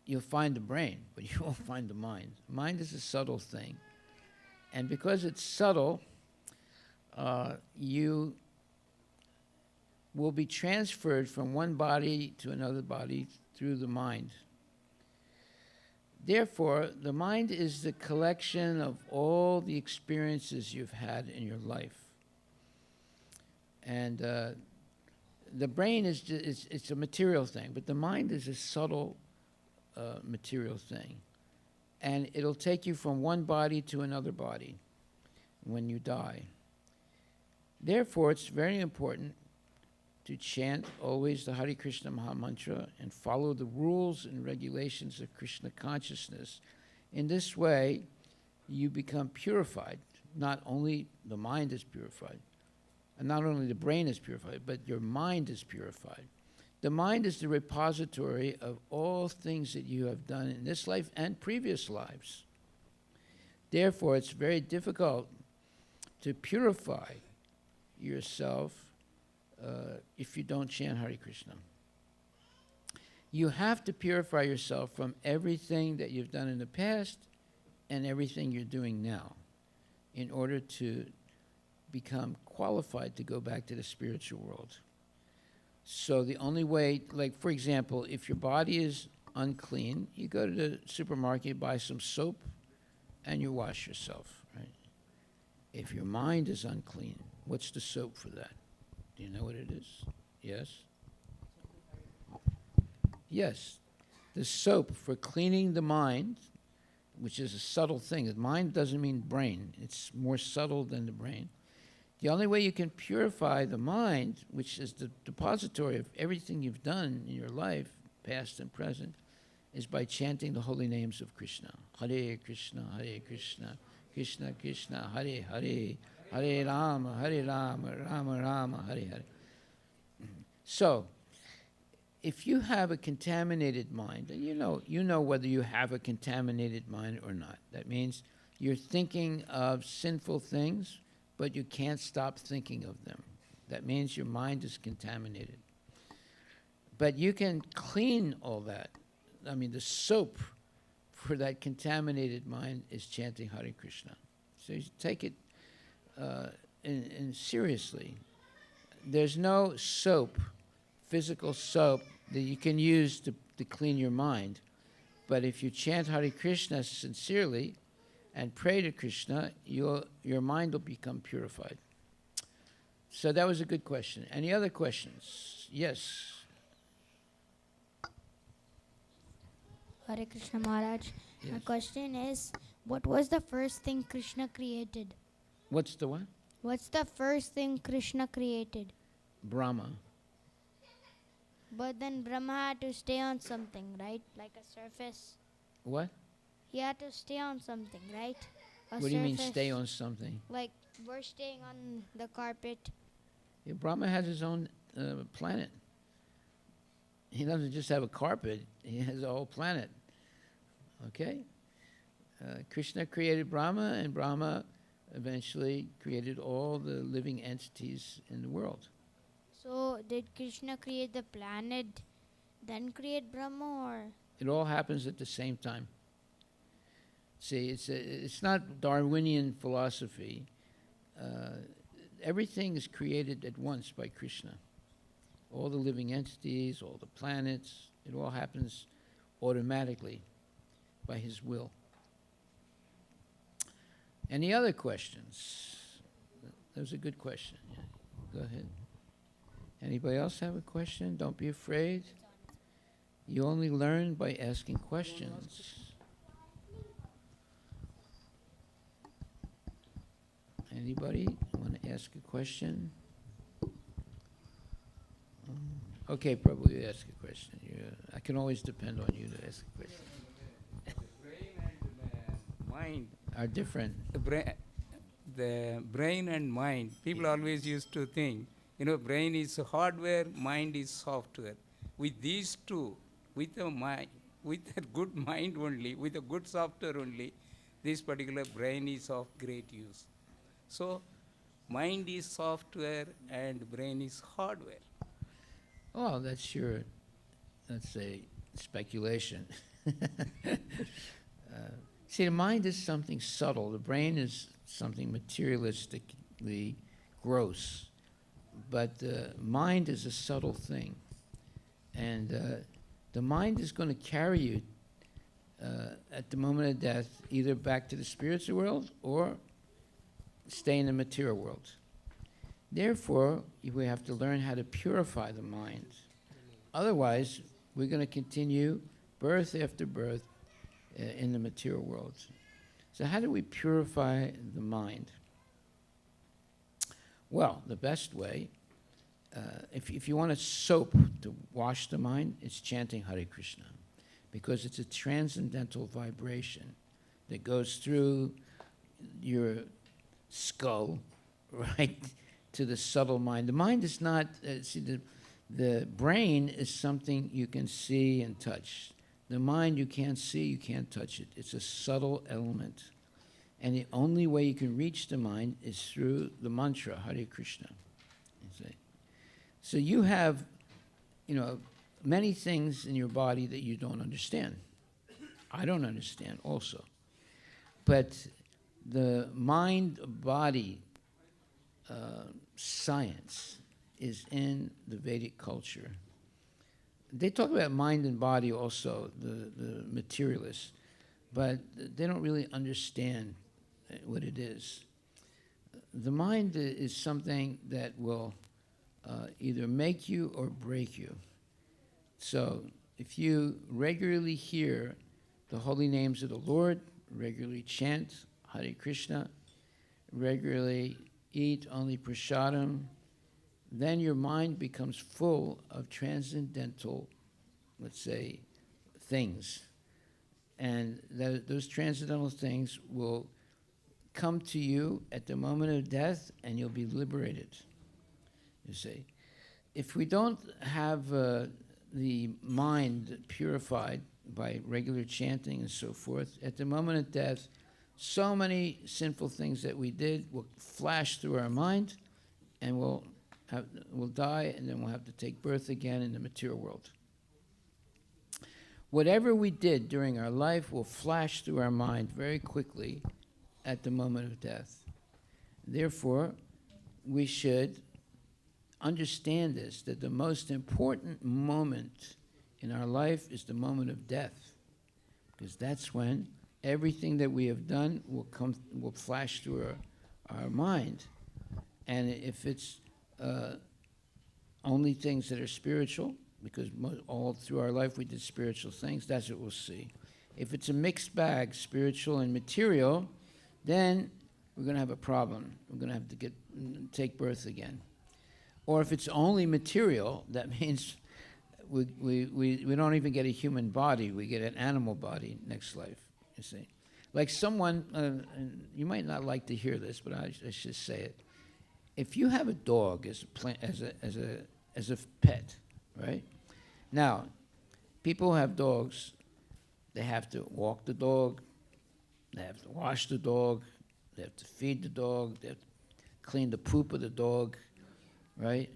You'll find the brain, but you won't find the mind. Mind is a subtle thing. And because it's subtle, you will be transferred from one body to another body through the mind. Therefore, the mind is the collection of all the experiences you've had in your life. And the brain it's a material thing, but the mind is a subtle material thing. And it'll take you from one body to another body when you die. Therefore, it's very important to chant always the Hare Krishna Maha Mantra and follow the rules and regulations of Krishna consciousness. In this way, you become purified. Not only the mind is purified, and not only the brain is purified, but your mind is purified. The mind is the repository of all things that you have done in this life and previous lives. Therefore, it's very difficult to purify yourself if you don't chant Hare Krishna. You have to purify yourself from everything that you've done in the past and everything you're doing now in order to become qualified to go back to the spiritual world. So the only way, like for example, if your body is unclean, you go to the supermarket, buy some soap, and you wash yourself, right? If your mind is unclean, what's the soap for that? Do you know what it is? Yes? Yes. The soap for cleaning the mind, which is a subtle thing. The mind doesn't mean brain. It's more subtle than the brain. The only way you can purify the mind, which is the depository of everything you've done in your life, past and present, is by chanting the holy names of Krishna. Hare Krishna, Krishna Krishna, Hare Hare, Hare Rama, Rama Rama, Hare Hare. So, if you have a contaminated mind, and you know whether you have a contaminated mind or not. That means you're thinking of sinful things, but you can't stop thinking of them. That means your mind is contaminated. But you can clean all that. I mean, the soap for that contaminated mind is chanting Hare Krishna. So you take it in seriously. There's no soap, physical soap, that you can use to clean your mind. But if you chant Hare Krishna sincerely and pray to Krishna, your mind will become purified. So that was a good question. Any other questions? Yes. Hare Krishna Maharaj. Yes. My question is, what was the first thing Krishna created? What's the what? What's the first thing Krishna created? Brahma. But then Brahma had to stay on something, right? Like a surface. What? He had to stay on something, right? What do you mean stay on something? Like we're staying on the carpet. Yeah, Brahma has his own planet. He doesn't just have a carpet, he has a whole planet. Okay? Krishna created Brahma, and Brahma eventually created all the living entities in the world. So did Krishna create the planet, then create Brahma, or? It all happens at the same time. See, it's not Darwinian philosophy. Everything is created at once by Krishna. All the living entities, all the planets, it all happens automatically by his will. Any other questions? That was a good question. Yeah. Go ahead. Anybody else have a question? Don't be afraid. You only learn by asking questions. Anybody want to ask a question? Okay, Prabhu, you ask a question. I can always depend on you to ask a question. The brain and the mind Are different. the brain and mind, people always used to think, brain is hardware, mind is software. With these two, with a mind, with a good mind only, with a good software only, this particular brain is of great use. So, mind is software and brain is hardware. Oh, that's a speculation. See, the mind is something subtle. The brain is something materialistically gross. But the mind is a subtle thing. And the mind is going to carry you at the moment of death either back to the spiritual world or stay in the material world. Therefore, we have to learn how to purify the mind. Otherwise, we're going to continue birth after birth in the material world. So how do we purify the mind? Well, the best way, if you want a soap to wash the mind, it's chanting Hare Krishna, because it's a transcendental vibration that goes through your skull, right, to the subtle mind. The mind is not, the brain is something you can see and touch. The mind you can't see, you can't touch it. It's a subtle element. And the only way you can reach the mind is through the mantra, Hare Krishna. So you have, many things in your body that you don't understand. I don't understand also. But the mind-body science is in the Vedic culture. They talk about mind and body also, the materialists, but they don't really understand what it is. The mind is something that will either make you or break you. So if you regularly hear the holy names of the Lord, regularly chant Hare Krishna, regularly eat only prasadam, then your mind becomes full of transcendental, let's say, things. And those transcendental things will come to you at the moment of death, and you'll be liberated, you see. If we don't have the mind purified by regular chanting and so forth, at the moment of death, so many sinful things that we did will flash through our mind, and we'll die, and then we'll have to take birth again in the material world. Whatever we did during our life will flash through our mind very quickly at the moment of death. Therefore, we should understand this, that the most important moment in our life is the moment of death, because that's when everything that we have done will flash through our mind. And if it's only things that are spiritual, because all through our life we did spiritual things, that's what we'll see. If it's a mixed bag, spiritual and material, then we're going to have a problem. We're going to have to take birth again. Or if it's only material, that means we don't even get a human body, we get an animal body next life, you see. Like someone, you might not like to hear this, but I should say it. If you have a dog as a pet, right? Now, people who have dogs, they have to walk the dog, they have to wash the dog, they have to feed the dog, they have to clean the poop of the dog, right?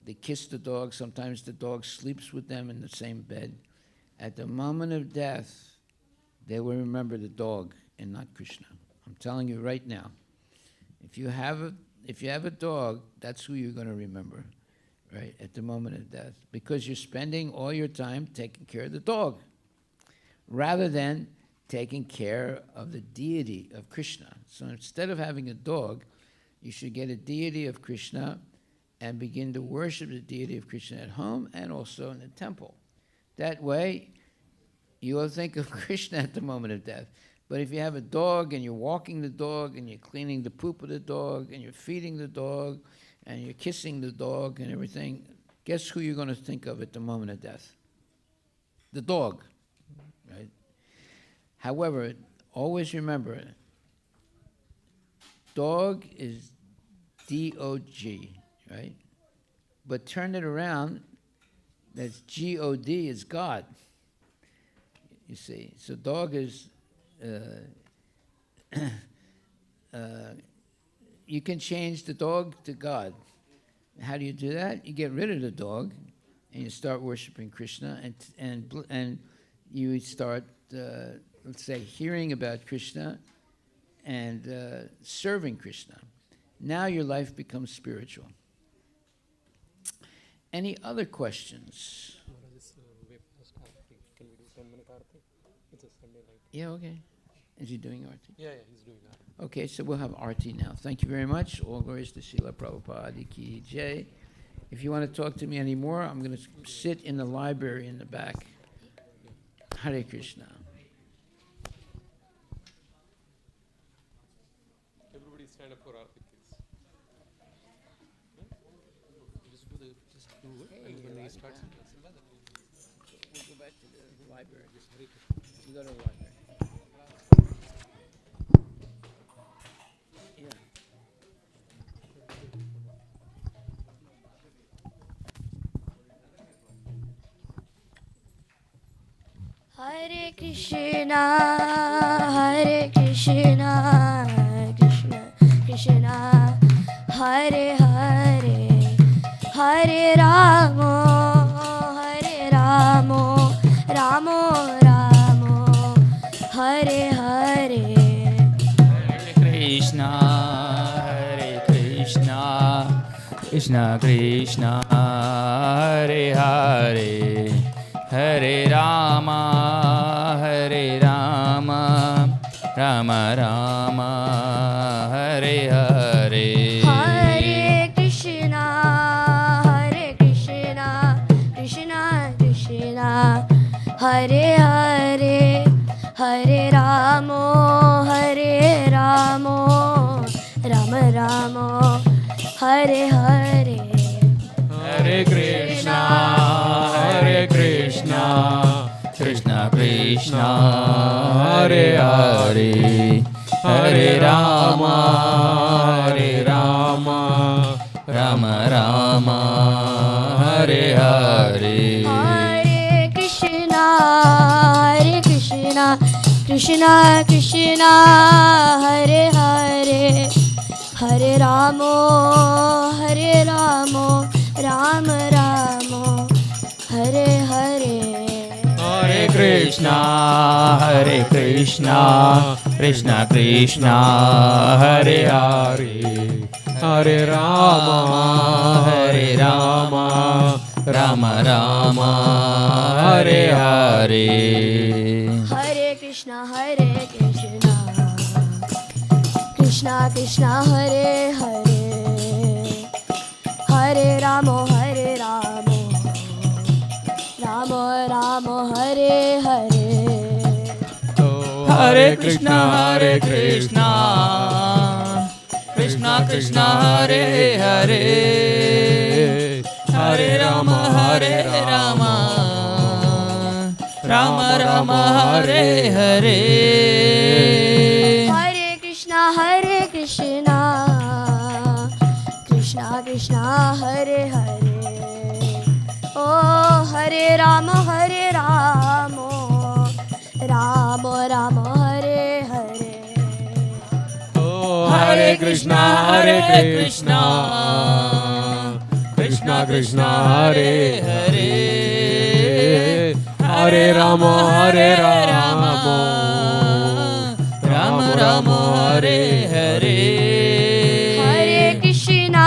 They kiss the dog. Sometimes the dog sleeps with them in the same bed. At the moment of death, they will remember the dog and not Krishna. I'm telling you right now. If you have a dog, that's who you're going to remember, right, at the moment of death, because you're spending all your time taking care of the dog rather than taking care of the deity of Krishna. So instead of having a dog, you should get a deity of Krishna and begin to worship the deity of Krishna at home and also in the temple. That way, you will think of Krishna at the moment of death. But if you have a dog and you're walking the dog and you're cleaning the poop of the dog and you're feeding the dog and you're kissing the dog and everything, guess who you're going to think of at the moment of death? The dog, right? However, always remember, dog is D-O-G, right? But turn it around, that's G-O-D, is God. You see, so dog is, you can change the dog to God. How do you do that? You get rid of the dog, and you start worshiping Krishna, and you start, let's say, hearing about Krishna and serving Krishna. Now your life becomes spiritual. Any other questions? Can we do 10-minute Aarti? It's a Sunday night. Yeah, okay. Is he doing Aarti? Yeah, he's doing that. Okay, so we'll have Aarti now. Thank you very much. All glories to Srila Prabhupada Ki Jai. If you want to talk to me anymore, I'm going to sit in the library in the back. Hare Krishna. Everybody stand up for Aarti, please. Just do it, and when he starts, We'll go back to the library. You go to the library. Yeah. Hare Krishna, Hare Krishna, Krishna Krishna, Hare Hare, Hare Ramo, Hare Ramo, Ramo Ramo, Hare Hare. Hare Krishna, Krishna Krishna, Hare Hare, Hare Rama, Rama Rama, Hare Hare. Hare Krishna, Krishna Krishna, Hare Hare, Hare Rama. Ramo, Hare Ramo, Rama Ramo, Hare Hare. Hare Krishna, Krishna Krishna, Hare Hare, Hare Rama, Rama Rama, Hare Hare. Hare Krishna, Krishna Krishna, Hare Hare, Hare Ramo, Rama Ramo, Hare Hare. Hare Krishna, Krishna Krishna, Hare Hare, Hare Rama, Rama Rama, Hare Hare. Hare Krishna, Krishna Krishna, Hare Hare, Hare Ramo, Ramo Ramo, Hare Hare. Hare Krishna, Krishna Krishna, Hare Hare, Hare Rama, Rama Rama, Hare Hare. Hare Krishna, Krishna Krishna, Hare Hare. Oh, Hare Rama, Ramo Ramo, Hare Hare. Hare Krishna, Krishna Krishna, Hare Hare, Hare Rama, Rama Rama, Hare Hare. Hare Krishna,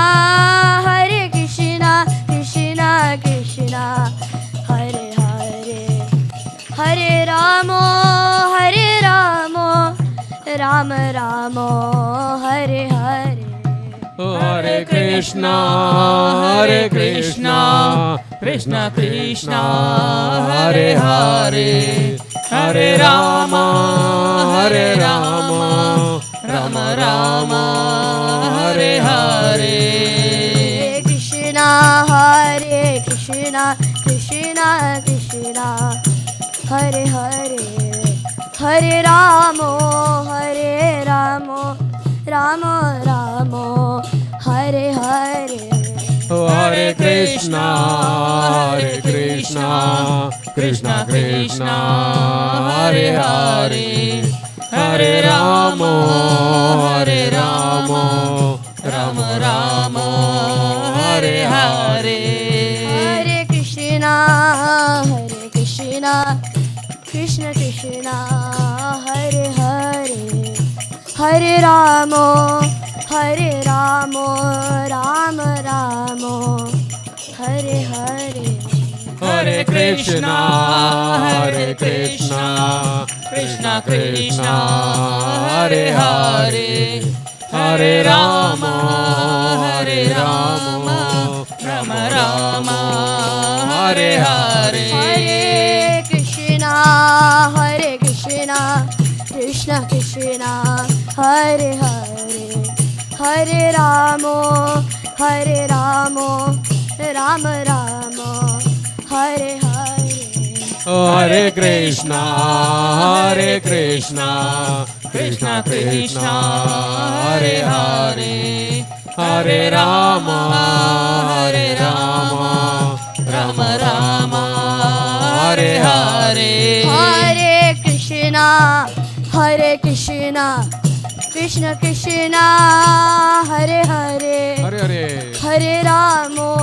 Krishna Krishna, Hare Hare, Hare Ramo, Rama Ramo, Hare Hare. Hare Krishna, Krishna Krishna, Hare Hare, Hare Rama, Rama Rama, Hare Hare. Hare Krishna, Krishna Krishna, Hare Hare, Hare Ramo, Ramo Ramo, Hare Hare. Hare Krishna, Krishna Krishna, Hare Hare, Hare Rama, Rama Rama, Hare Hare. Hare Krishna, Krishna Krishna, Hare Hare, Hare Ramo, Rama Ramo, Hare Hare. Hare Krishna, Krishna Krishna, Hare Hare, Hare Rama, Rama Rama, Hare Hare. Hare Krishna, Krishna Krishna, Hare Hare, Hare Ramo, Rama Ramo, Hare Hare. Hare Krishna, Krishna Krishna, Hare Hare, Hare Rama, Rama Rama, Hare Hare. Hare Krishna, Krishna Krishna, Hare Hare, Hare Ramo,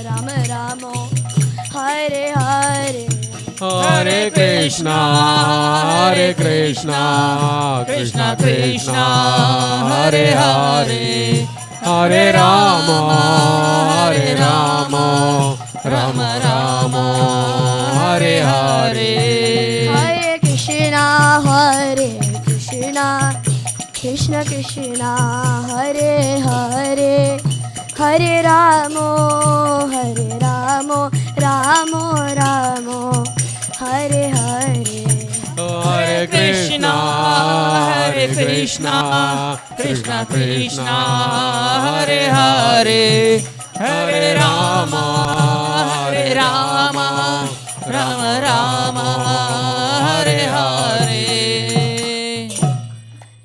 Rama Ramo, Hare Hare. Hare Krishna, Krishna Krishna, Hare Hare, Hare Rama, Rama Rama, Hare Hare. Hare Krishna, Krishna Krishna, Hare Hare, Hare Ramo, Ramo Ramo, Hare Hare. Krishna, Krishna Krishna, Hare Hare, Hare Rama, Hare Rama, Rama Rama, Hare Hare.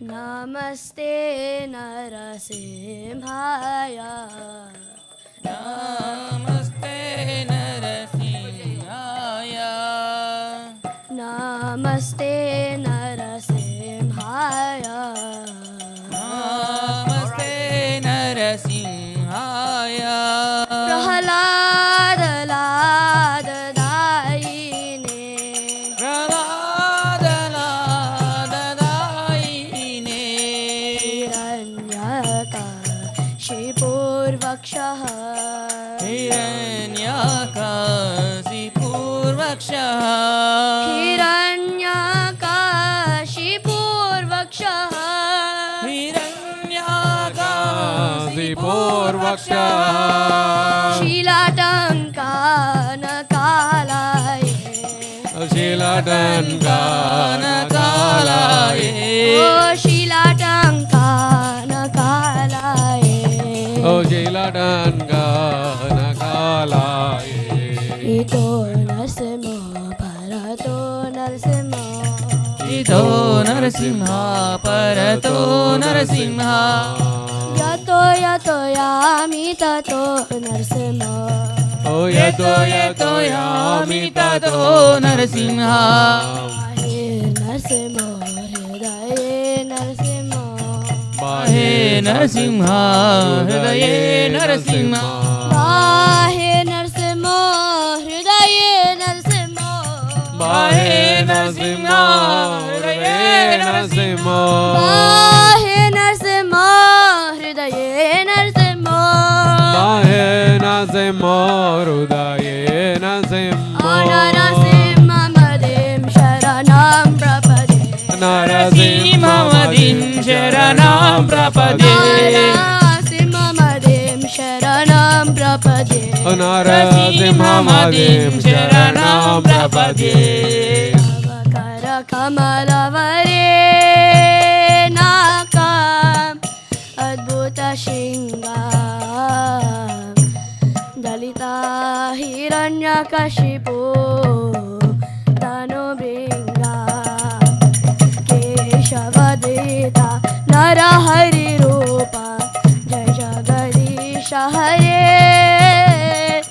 Namaste Narasimhaya. Namaste Narasimhaya. Namaste Narasimhaya. Namaste Narasimhaya. Prahalad Lad Daine. Prahlad Lad Daine. Hiranyakashipurvakshah. Hiranyakashipurvakshah. Hiranyakashipurvakshah. Hiranyakashipurvakshah. Shilatankanakalaye. Shilatankanakalaye. Oh, Shilatankanakalaye. Oh, Shilatankanakalaye. Ito Narsimha, Bharato Narsimha. Ito Narasimha, Parato Narasimha. Yato Yato Yami Tato Narsimha. Oh, yato yato yami tato Narasimha. Bahe Narsimha, Hridaye Narsimha. Bahe Narasimha, Hridaye Narasimha. Bahe Narsimha, Hridaye Narsimha. Bahe Narasimha, Hridaye Narasimha. Bahe Narsimha, Hridaye Narsimha. Bahe Narasimha, Hridaye Narasimha. Narasimha Madim Sharanam Prapade. Narasimha Madim Sharanam Prapade. Narasimha Madim Sharanam Prapade. Narasimha Madim Sharanam Prapade. Avakara Kamalavare Nakam Adbhuta Shingam Dalita Hiranyakashipu Tanubringa Keshavadita Narahari Rupa Jai Jagadisha Hare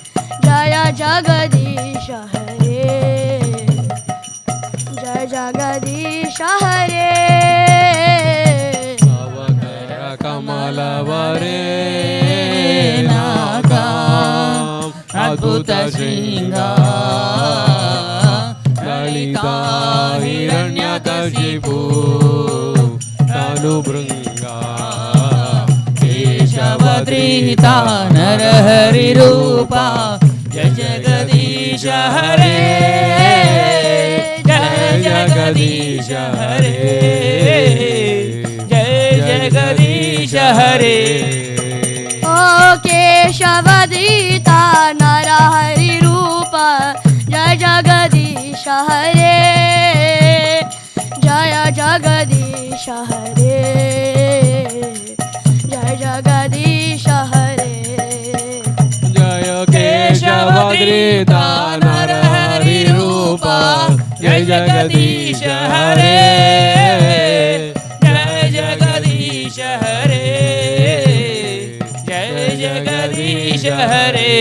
Jaya Jagadisha Hare Jai Jagadisha Hare. Avakara Kamalavare Nakam Adbhuta Shringa Lalita Hiranyakashipu Tanubringa Keshavadrita Narahari Rupa Jai Jagadisha Hare Jai Jagadisha Hare Jai Jagadisha Hare. Oh Keshavadita Narahari Rupa Jai Jagadisha Hare Jaya Jagadisha Hare Jai Jagadisha Hare. Jaya Keshavadrita Narahari Rupa Jai Jagadisha Hare Jai Jagadisha Hare Jai Jagadisha Hare.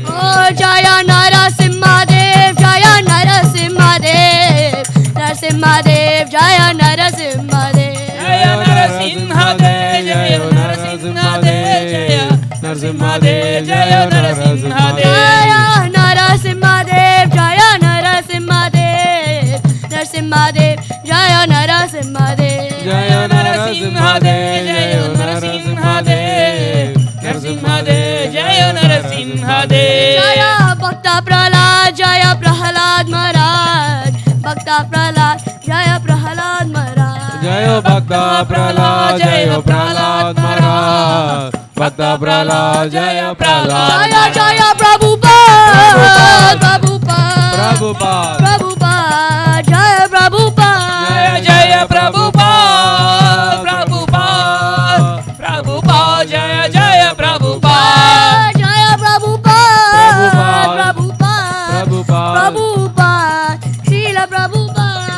Oh Jaya Narasimha Dev Jaya Narasimha Dev Narasimha Dev Jaya Narasimha Dev Jaya Narasimha Dev Jaya Narasimha Dev Jaya Narasimha Dev Jaya Narasimha Dev Jaya Narasimha Dev Jaya Narasimha Dev Narasimha Dev Jaya Narasimha Dev Jaya Narasimha Dev Jaya Narasimha Dev Narasimha Dev Jaya Narasimha Dev. Jaya Bhakta Prahlad Jaya Prahlad Maharaj Bhakta Prahlad Jaya Prahlad Maharaj Jaya Bhakta Prahlad Jaya Prahlad Maharaj Bhakta Prahlad Jaya Prahlad Jaya Jaya Prabhupada Prabhupada Prabhupada Prabhupada Jaya Prabhupada Jaya Jaya Prabhupada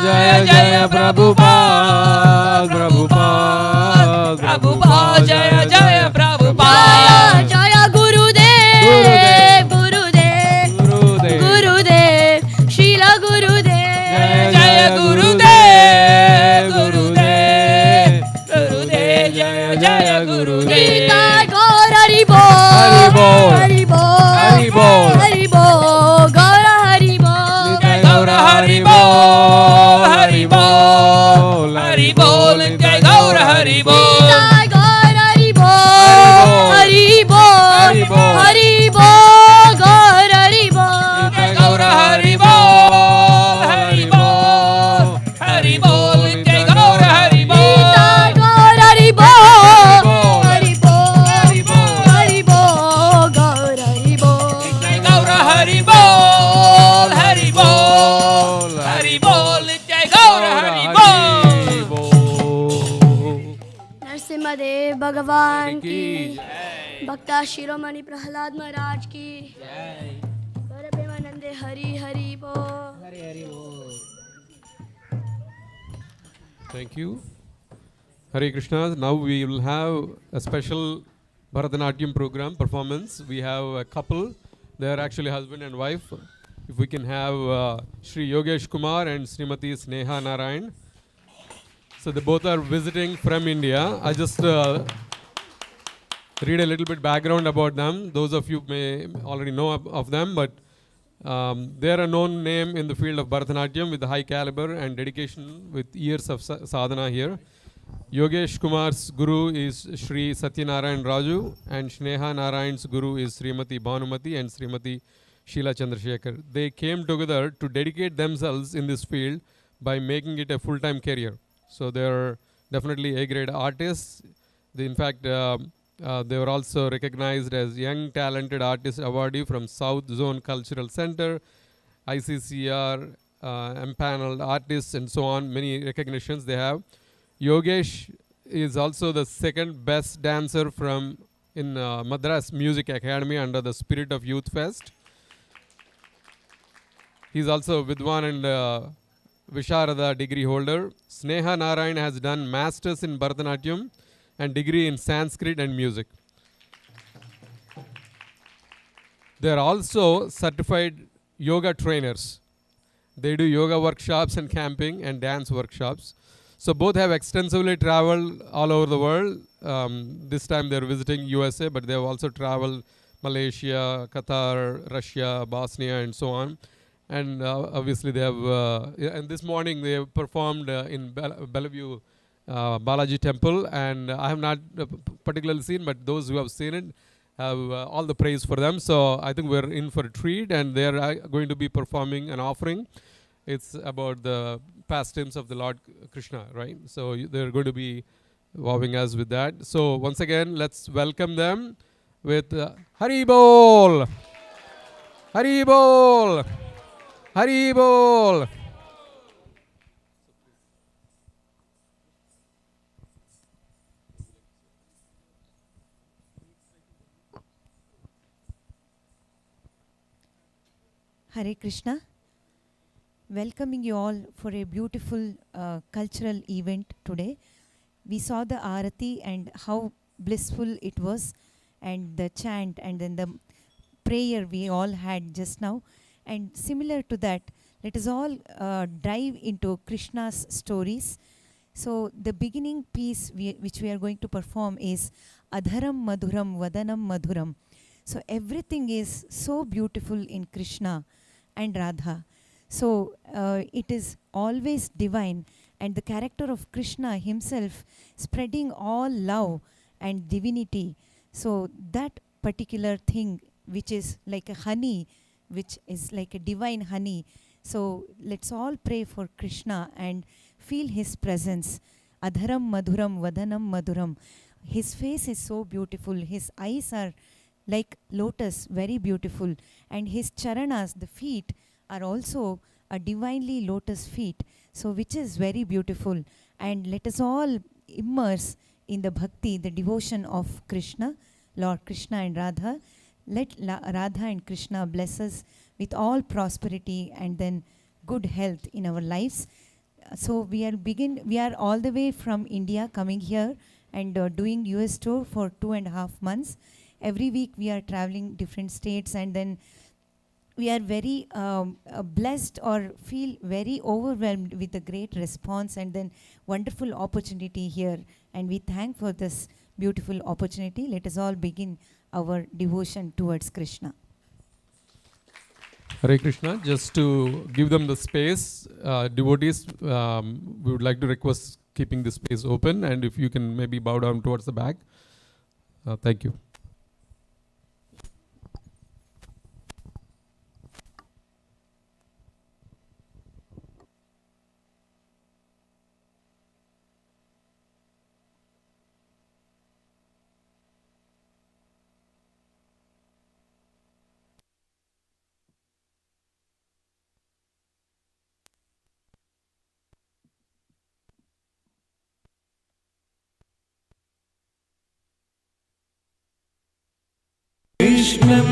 Jaya Jaya Prabhupada, Prabhupada, Prabhupada, Jaya Jaya Jaya Prabhupada. Jaya Gurudev, Gurudev, Gurudev, Gurudev, Srila Gurudev. Jaya Jaya Gurudev, Gurudev, Gurudev, Jaya Jaya Gurudev. Gita Gaur Hari Bol, Hari Bol, Hari Bol, Hari Bol, Hari Bol, Gaur Hari Bol. Jai Gaura Hari Bol, Hari Bol, Hari Bol, Jai Gaura Hari Bol. Gita Gaur Hari Bol, Hari Bol, Hari Bol, Hari Bol, Gaur Hari Bol. Jai Gaura Hari Bol, Hari Bol, Hari Bol, Jai Gaura Hari Bol. Gita Gaur Hari Bol, Hari Bol, Hari Bol, Gaur Hari Bol. Jai Gaura Hari Bol, Hari Bol, Hari Bol, Jai Gaura Hari Bol. Narasimhadeva भगवान की, भक्ता शिरोमणि प्रहलाद महाराज की, गौर प्रेमानंदे हरि हरि बोल. Thank you. Hare Krishna. Now we will have a special Bharatanatyam program performance. We have a couple. They are actually husband and wife. If we can have Sri Yogesh Kumar and Srimati Sneha Narayan. So they both are visiting from India. I just read a little bit background about them. Those of you may already know of them, but they are a known name in the field of Bharatanatyam with high caliber and dedication with years of sadhana here. Yogesh Kumar's guru is Sri Satyanarayan Raju and Sneha Narayan's guru is Srimati Bhanumati and Srimati Sheila Chandrasekhar. They came together to dedicate themselves in this field by making it a full-time career. So they are definitely A-grade artists. In fact, they were also recognized as Young Talented Artist Awardee from South Zone Cultural Center, ICCR, empaneled artists and so on, many recognitions they have. Yogesh is also the second best dancer in Madras Music Academy under the Spirit of Youth Fest. He's also Vidwan and Visharada degree holder. Sneha Narayan has done masters in Bharatanatyam and degree in Sanskrit and music. They are also certified yoga trainers. They do yoga workshops and camping and dance workshops. So both have extensively traveled all over the world. This time they're visiting USA, but they have also traveled Malaysia, Qatar, Russia, Bosnia, and so on. And obviously they have, and this morning they have performed in Bellevue Balaji Temple, and I have not particularly seen, but those who have seen it have all the praise for them. So I think we're in for a treat, and they are going to be performing an offering. It's about the pastimes of the Lord Krishna, right? So they're going to be wowing us with that. So once again, let's welcome them with Hari Bol, Hari Bol, Hari Bol. Hare Krishna. Welcoming you all for a beautiful cultural event today. We saw the Aarti and how blissful it was, and the chant and then the prayer we all had just now. And similar to that, let us all dive into Krishna's stories. So the beginning piece which we are going to perform is Adharam Madhuram Vadanam Madhuram. So everything is so beautiful in Krishna and Radha. So it is always divine, and the character of Krishna himself spreading all love and divinity. So that particular thing which is like a honey, which is like a divine honey. So let's all pray for Krishna and feel his presence. Adharam Madhuram Vadanam Madhuram. His face is so beautiful. His eyes are like lotus, very beautiful. And his charanas, the feet, are also a divinely lotus feet, so which is very beautiful. And let us all immerse in the bhakti, the devotion of Krishna, Lord Krishna and Radha. Let Radha and Krishna bless us with all prosperity and then good health in our lives. So we are all the way from India coming here and doing US tour for 2.5 months. Every week we are traveling different states, and then we are very blessed or feel very overwhelmed with the great response and then wonderful opportunity here. And we thank for this beautiful opportunity. Let us all begin our devotion towards Krishna. Hare Krishna. Just to give them the space, devotees, we would like to request keeping the space open, and if you can maybe bow down towards the back. Thank you. कृष्णं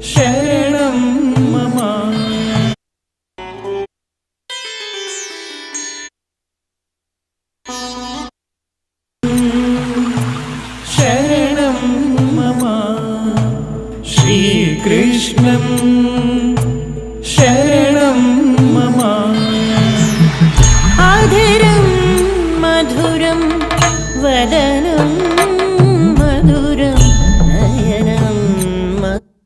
शरणं मम शरणं मम श्रीकृष्णं शरणं मम आधरं मधुरं वदनं मधुरं नयनं मधुरम्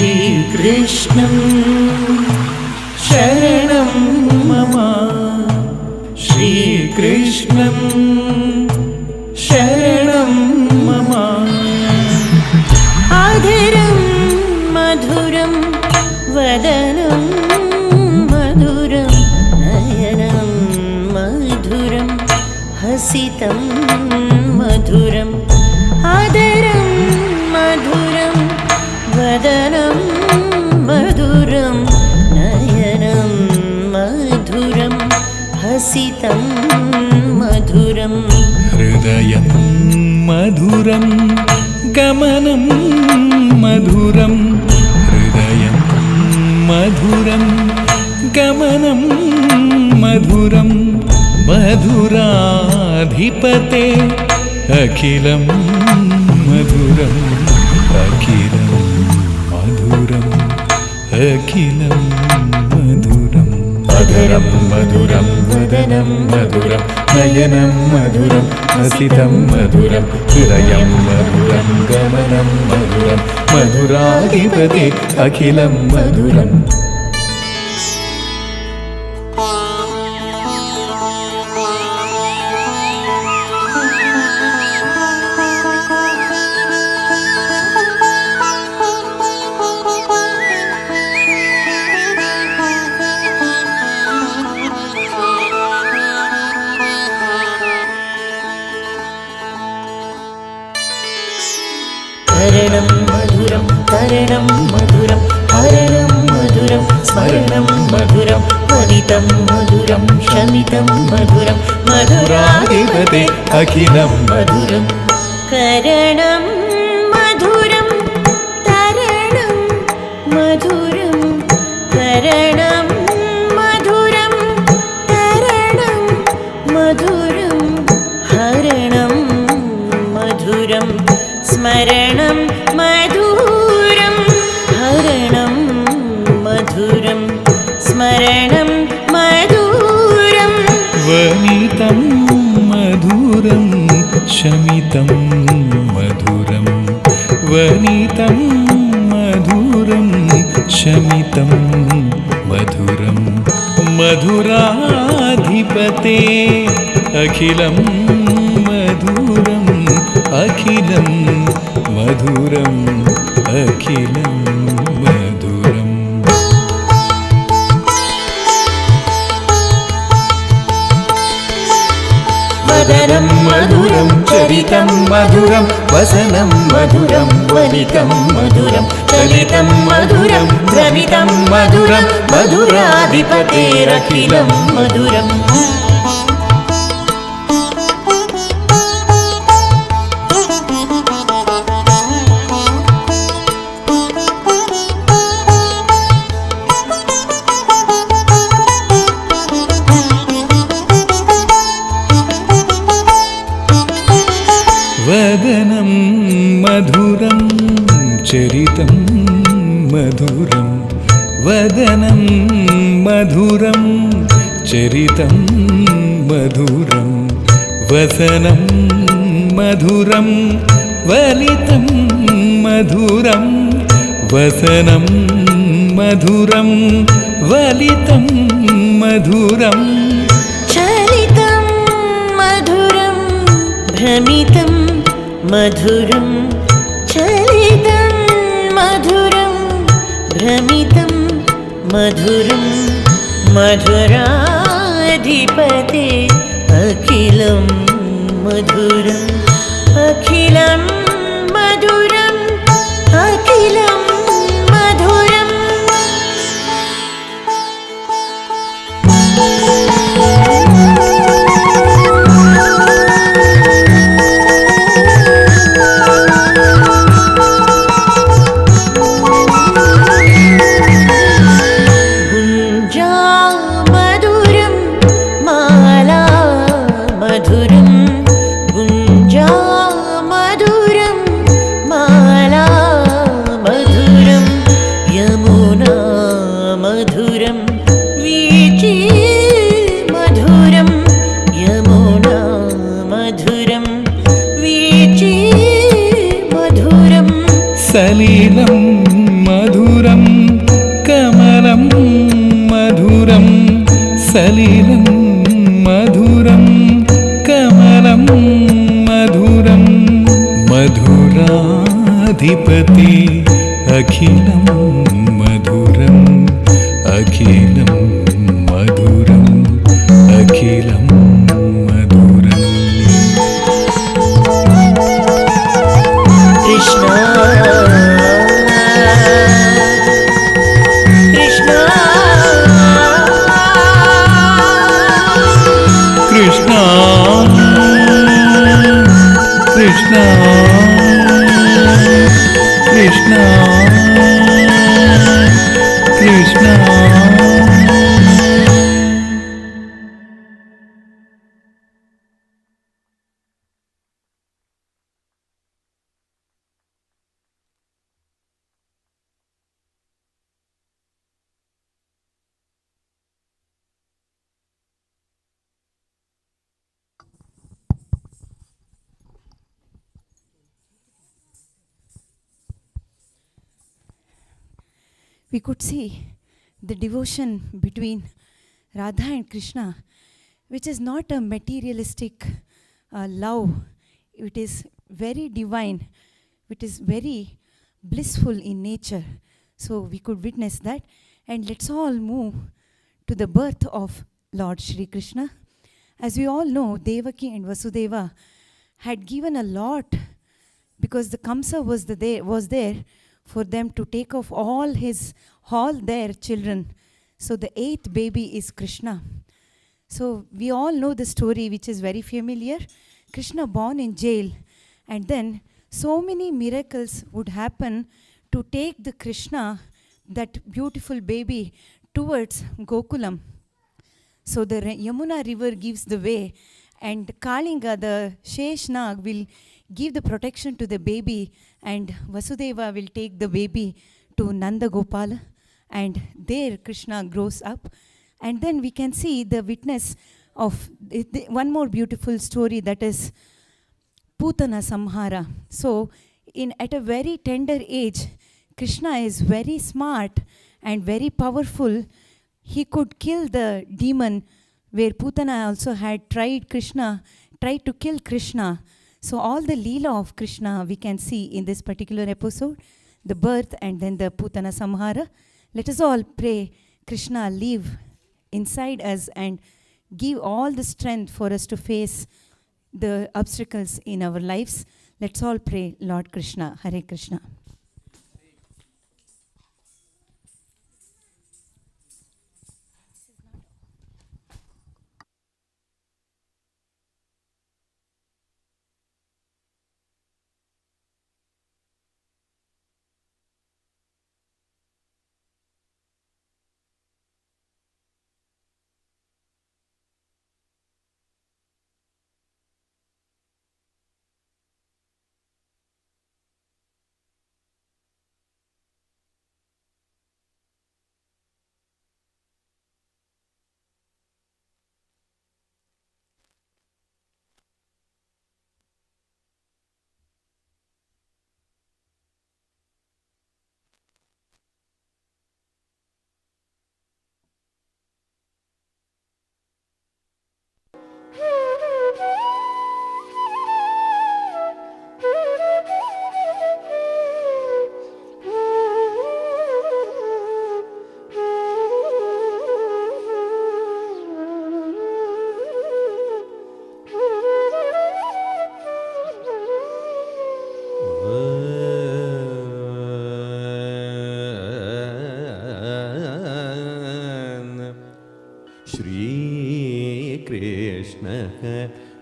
श्रीकृष्णं शरणं मम श्रीकृष्णं शरणं मम आधरं मधुरं वदनं मधुरं नयनं मधुरं हसितं मधुरम् आदरं मधुरं वदनं मधुरं नयनं मधुरं हसितं मधुरं हृदयं मधुरं गमनं मधुरं हृदयं मधुरं गमनं मधुरं मधुराधिपते अखिलं मधुरं अखिलं मधुरं अखिलं मधुरं अधरं मधुरं वदनं मधुरं नयनं मधुरं हसितं मधुरं हृदयं मधुरं गमनं मधुरं मधुराधिपते अखिलं मधुरम् हरणं मधुरं तरणं मधुरं हरणं मधुरं स्मरणं मधुरं वनितं मधुरं शमितं मधुरं मधुराधिपते अखिलं मधुरं करणं मधुरं तरणं मधुरं करणं मधुरं तरणं मधुरं हरणं मधुरं स्मरणं मधुरं हरणं मधुरं स्मरणं मधुरं वनितं मधुरं शमितं मधुरं वनितं मधुरं शमितं मधुरं मधुराधिपते अखिलं मधुरम् अखिलं मधुरम् अखिलं मधुरम् वदनं मधुरं चरितं मधुरं वसनं मधुरं वनितं मधुरं चलितं मधुरं भ्रमितं मधुरं मधुराधिपतेरखिलं मधुरम् वदनं मधुरं चरितं मधुरं वदनं मधुरं चरितं मधुरं वसनं मधुरं वलितं मधुरं वसनं मधुरं वलितं मधुरं चलितं मधुरं भ्रमितं मधुरं चलितं मधुरं भ्रमितं मधुरं मधुराधिपते अखिलं मधुरम् अखिलं मधुरम् अखिलं मधुरम् सलिलं मधुरं कमलं मधुरं सलिलं मधुरं कमलं मधुरं मधुराधिपति अखिलं मधुरम् अखिलं मधुरम् अखिलं मधुरम् Krishna Krishna Krishna Krishna Krishna Krishna We could see the devotion between Radha and Krishna, which is not a materialistic love. It is very divine. It is very blissful in nature. So we could witness that. And let's all move to the birth of Lord Shri Krishna. As we all know, Devaki and Vasudeva had given a lot because the Kamsa was there for them to take off all their children. So the 8th baby is Krishna. So we all know the story, which is very familiar. Krishna born in jail, and then so many miracles would happen to take the Krishna, that beautiful baby, towards Gokulam. So the Yamuna river gives the way, and Kalinga, the Sheshnag, will give the protection to the baby, and Vasudeva will take the baby to Nanda Gopala, and there Krishna grows up. And then we can see the witness of one more beautiful story, that is Putana Samhara. So at a very tender age, Krishna is very smart and very powerful. He could kill the demon where Putana also had tried to kill Krishna. So all the leela of Krishna we can see in this particular episode, the birth and then the Putana Samhara. Let us all pray Krishna live inside us and give all the strength for us to face the obstacles in our lives. Let's all pray, Lord Krishna. Hare Krishna.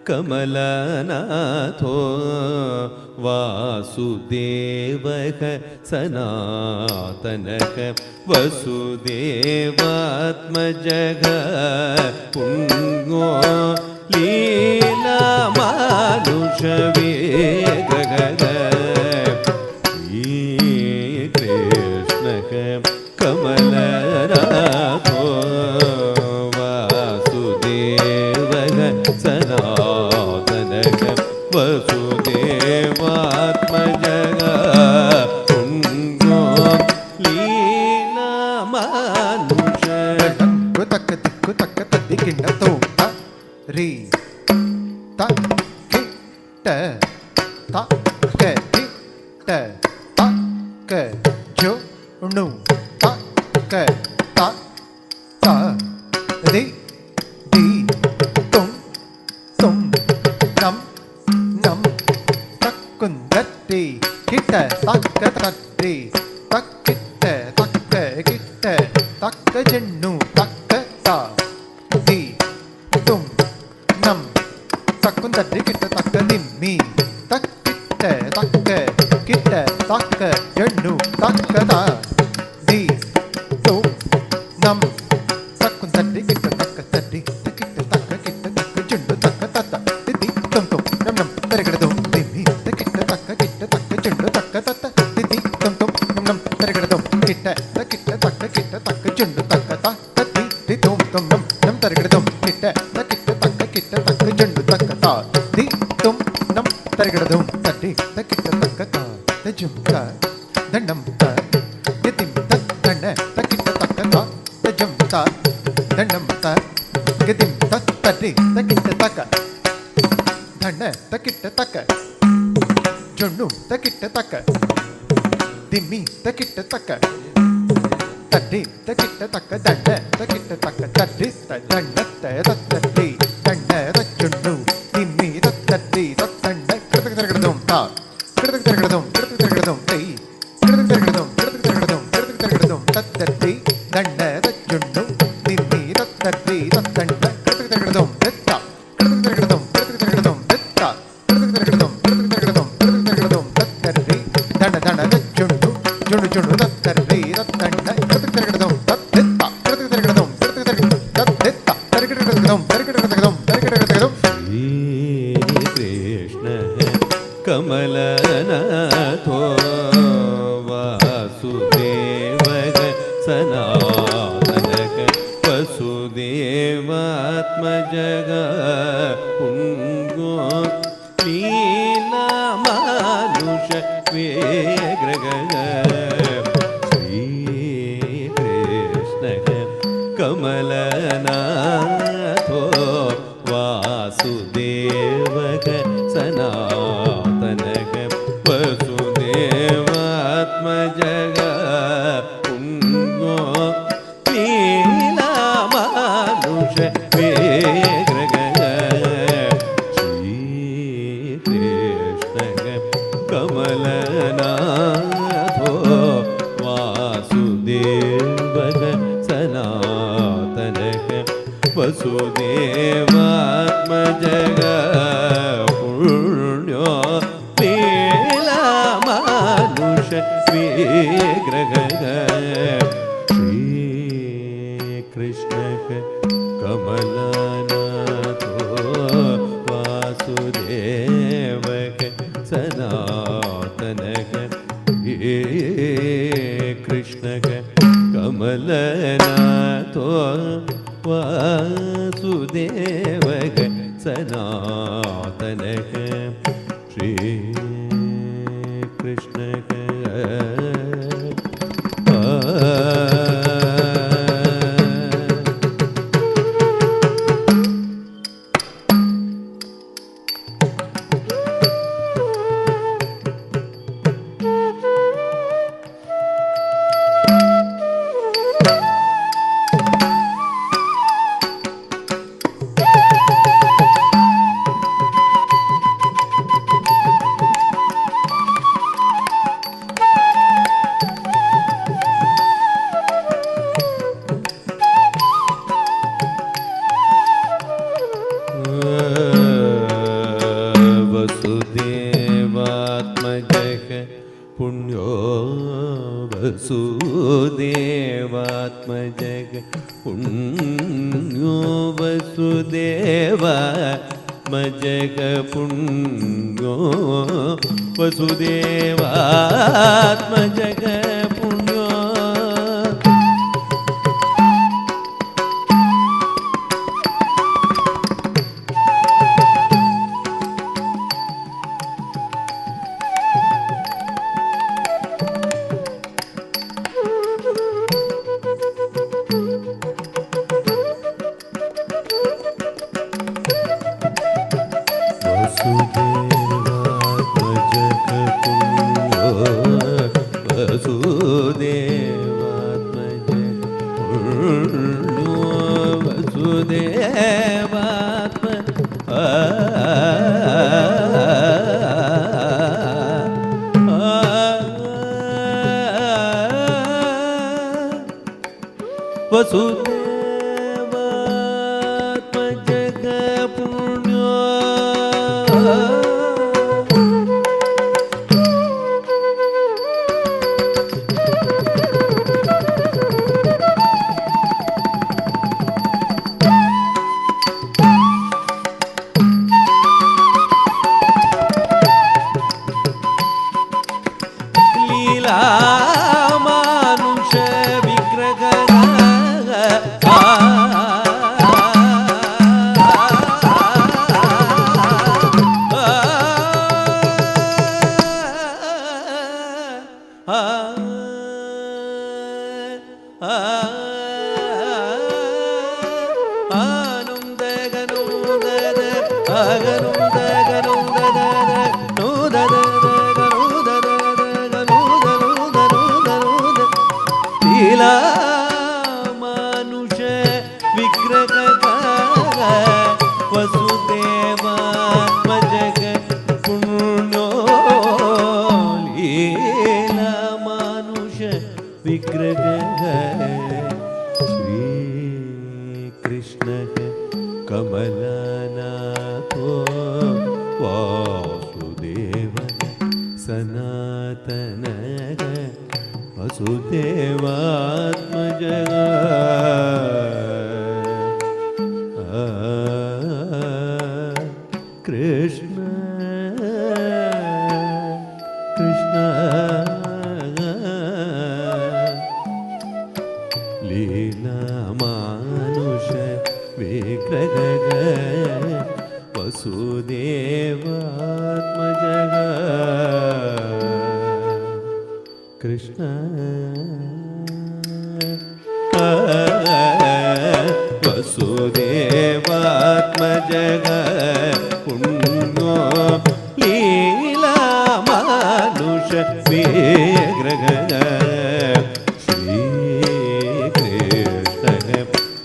कमलनाथो वासुदेवः सनातनः वसुदेवात्मजः पुण्यो लीलामानुषवेगः श्रीकृष्णः कमलनाथो वासुदेवः सनातनः वसुदेवात्मजः पुण्यो लीलामानुषः तक दिक्कु तक तदिकिंड तो री त किट त क किट त क जो नु त क त त रि दी तुम तुम नम नम तकुंदति किट तक तरि तक किट तक जन्नु तक ता दी तुम नम तकुंदति किट तक दिम्मी तक किट तक जन्नु तक ता दी तुम नम तकुंदति किट तक तरि किट तक जन्नु तक ता दी तुम नम नम तरिगडदु दिम्मी किट तक जन्नु तक ता दी तुम नम नम तरिगडदु किट तक जन्नु तक ता दी तुम नम नम तरिगडदु किट तक जन्नु तक ता दी तुम नम तरिगडदु तरि किट तक ता जुम्ता दंडम ता यतिम तक दंड किट तक ता जुम्ता दंडम ता यतिम तक तरि किट तक दंड किट तक जुन्नु किट तक दिम्मी किट तक तरि किट तक दंड किट तक तरि दंड तरि दंड जुन्नु दिम्मी तरि दंड किटकदम ता किटकदम तै किटकदम तरि दंड जुन्नु दिम्मी तरि दंड किटकदम ता किटकदम ता किटकदम तरि दंड जुन्नु तरि दंड किटकदम ता किटकदम श्रीकृष्णः कमलनाथो वासुदेवः सनातनः वसुदेवात्मजः पुण्यो लीलामानुष विग्रहः श्रीकृष्णः कमलनाथो वासुदेवः सनातनः वसुदेवात्मजः पुण्यो लीलामानुष विग्रहः श्रीकृष्णः कमलनाथो वासुदेवः सनातनः वसुदेवात्मजः पुण्यो लीलामानुष विग्रहः श्रीकृष्णः कमलनाथो वासुदेवः सनातनः कृष्णः कमलनाथो वासुदेवः सनातनः श्रीकृष्णः वसुदेवात्मजः पुण्यो वसुदेवात्मजः पुण्यो वसुदेवात्मजः पुण्यो वसुदेवात्मजः पुण्यो वसुदेवात्मजः पुण्यो लीलामानुष विग्रहः लीलामानुष विग्रहः वसुदेवात्मजः पुण्यो लीलामानुष विग्रहः श्रीकृष्णः कमलनाथो वासुदेवः सनातनः वसुदेवात्मजः Krishna Krishna Vasudevatmajaga Punyo Leela Manusha Vigraha Shri Krishna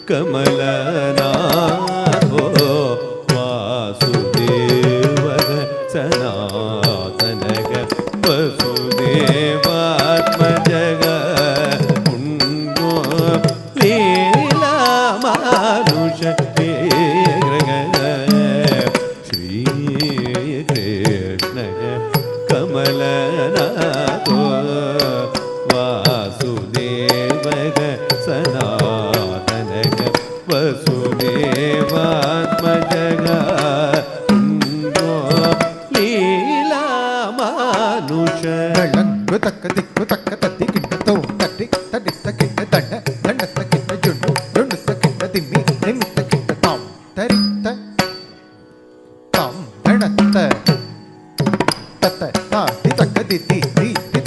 Kamalanatho Vasudevaga Sanatanaga Vasudevatmajaga Punyo Leela Manusha Vigraha Shri Krishna Kamalanatho Vasudevaga Sanatanaga Vasudevatmajaga Punyo Leela Manusha Galangu takka dikku takka tatti kinna tom tatti tatti takkinna danna danna takkinna junnu junnu takkinna dimmi dimmi takkinna tam taritta tam danatta tatta ta di takka di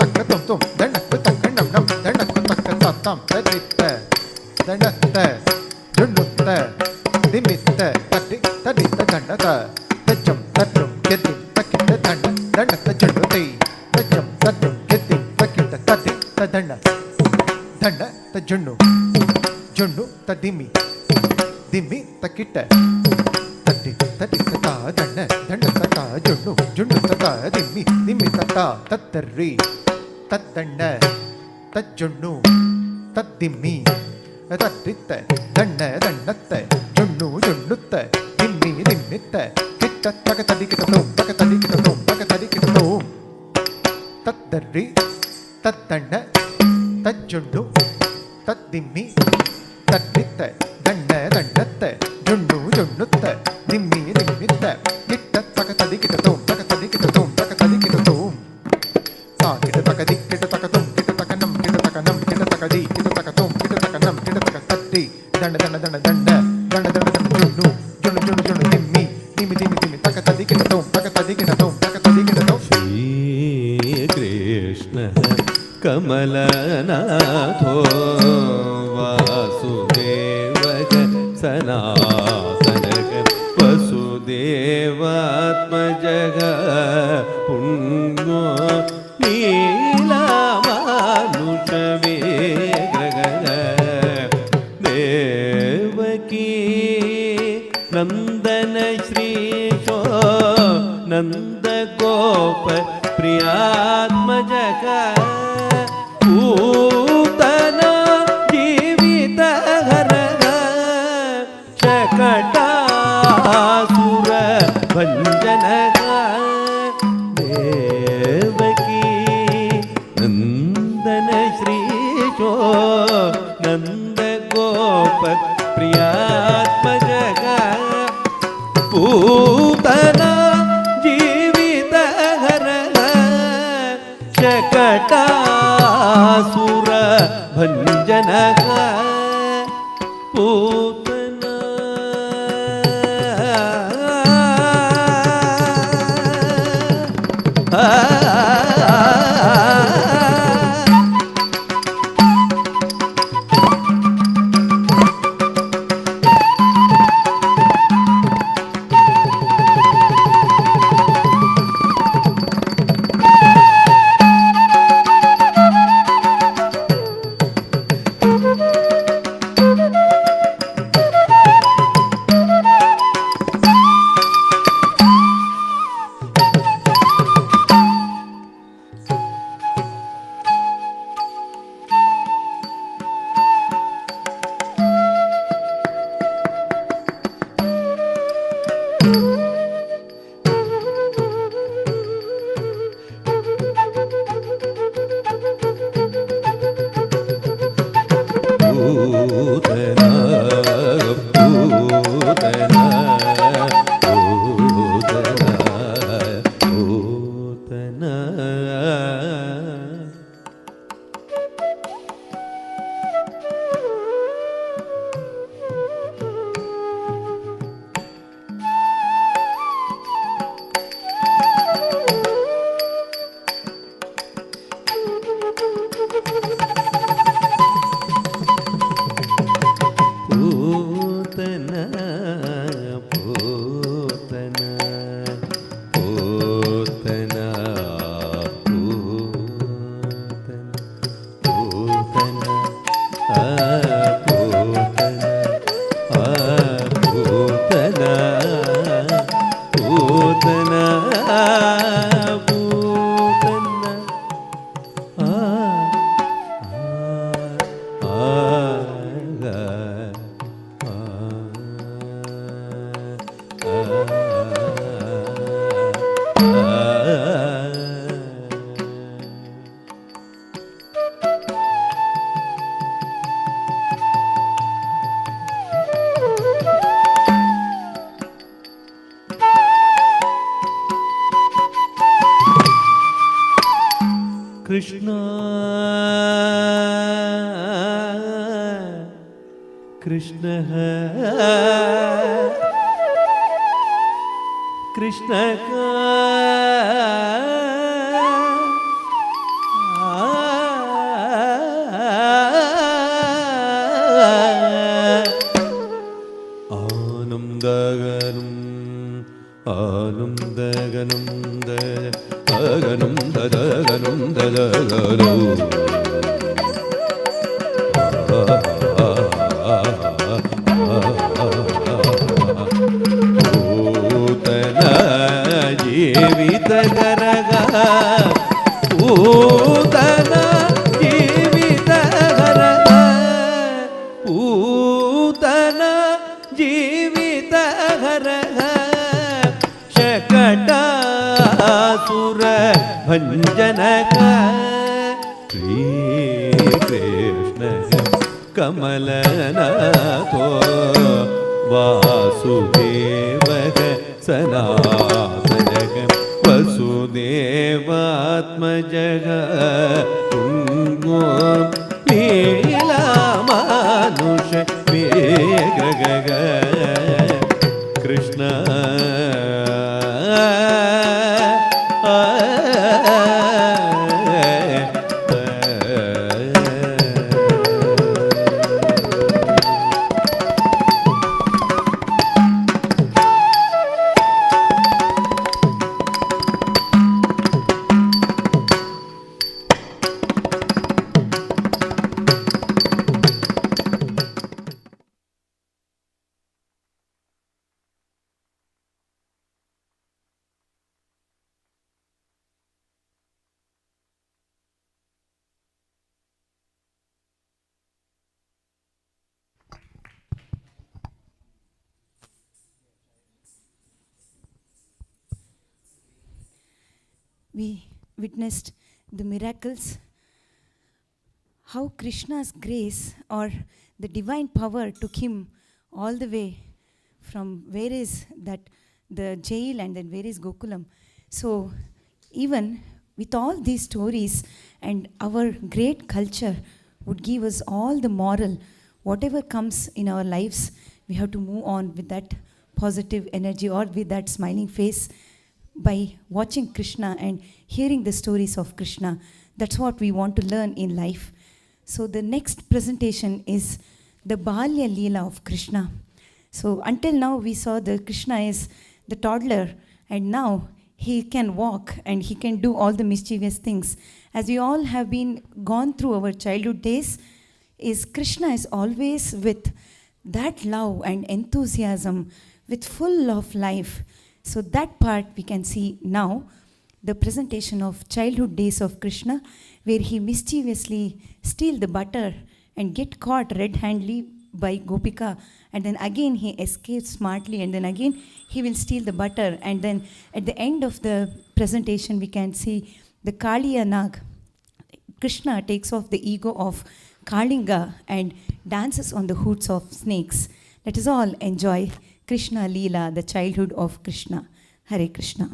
takka tom tom danna takka nam nam danna takka ta tam taritta danatta junnu ta dimmi ta tatti tatti danna ta tajam tatrum kedim takkinna danna danna tajunnu tai tajam tatrum kedim takkinna tatti tadanna danna tajunnu junnu tadimi dimmi takitta tatti tatti tata danna danna tata junnu junnu tata dimmi dimmi tata tattarri tadanna tajunnu tadimmi tatitta danna dannatta junnu junnutta dimmi dimmitta kitta takatadi kittatum takatadi kittatum takatadi kittatum tattarri tadanna tajunnu tadimmi tatitta danna dannatta junnu junnutta dimmi dimmitta kitta takatadi kittatum takatadi kittatum takatadi kittatum ta kitta takadi kitta takatum kitta takanam kitta takanam kitta takadi kitta takatum kitta takanam kitta takatatti danna danna danna danna danna danna danna junnu junnu junnu junnu dimmi dimmi dimmi dimmi takatadi kittatum takatadi kittatum takatadi kittatum Shri Krishna Kamalanatho Vasudevaga Sanatanaga Vasudevatmajaga Punyo Leela Manusha Vigraha Devaki Nandana Shri Nanda Gopa Priyatmajaga Putana Jivita Haraga Shakatasura Bhanjanaga Devaki Nandana Shri Nanda Gopa Priyatmajaga Putana Jivita Haraga Shakatasura Bhanjanaga Putana Krishna, Krishna, Krishna Anandaganam Anandaganam Daganam Dadaganam Dadaganam Putana Jivita Garaga Putana Jivita Garaga Putana Jivita Garaga Shakatasura Bhanjanaka Krishna Kamalanato Vasudevaka Sanatanaga Vasudevatmajaga Tungom Leela Manusha Megragaga Krishna We witnessed the miracles, how Krishna's grace or the divine power took him all the way from where is that the jail and then where is Gokulam. So even with all these stories and our great culture would give us all the moral, whatever comes in our lives, we have to move on with that positive energy or with that smiling face by watching Krishna and hearing the stories of Krishna. That's what we want to learn in life. So the next presentation is the Balya Leela of Krishna. So until now we saw the Krishna is the toddler, and now he can walk and he can do all the mischievous things. As we all have been gone through our childhood days, is Krishna is always with that love and enthusiasm, with full of life. So that part we can see now, the presentation of childhood days of Krishna, where he mischievously steal the butter and get caught red-handedly by Gopika, and then again he escapes smartly, and then again he will steal the butter, and then at the end of the presentation we can see the Kaliya Nag. Krishna takes off the ego of Kalinga and dances on the hoods of snakes. Let us all enjoy Krishna Leela, the childhood of Krishna. Hare Krishna.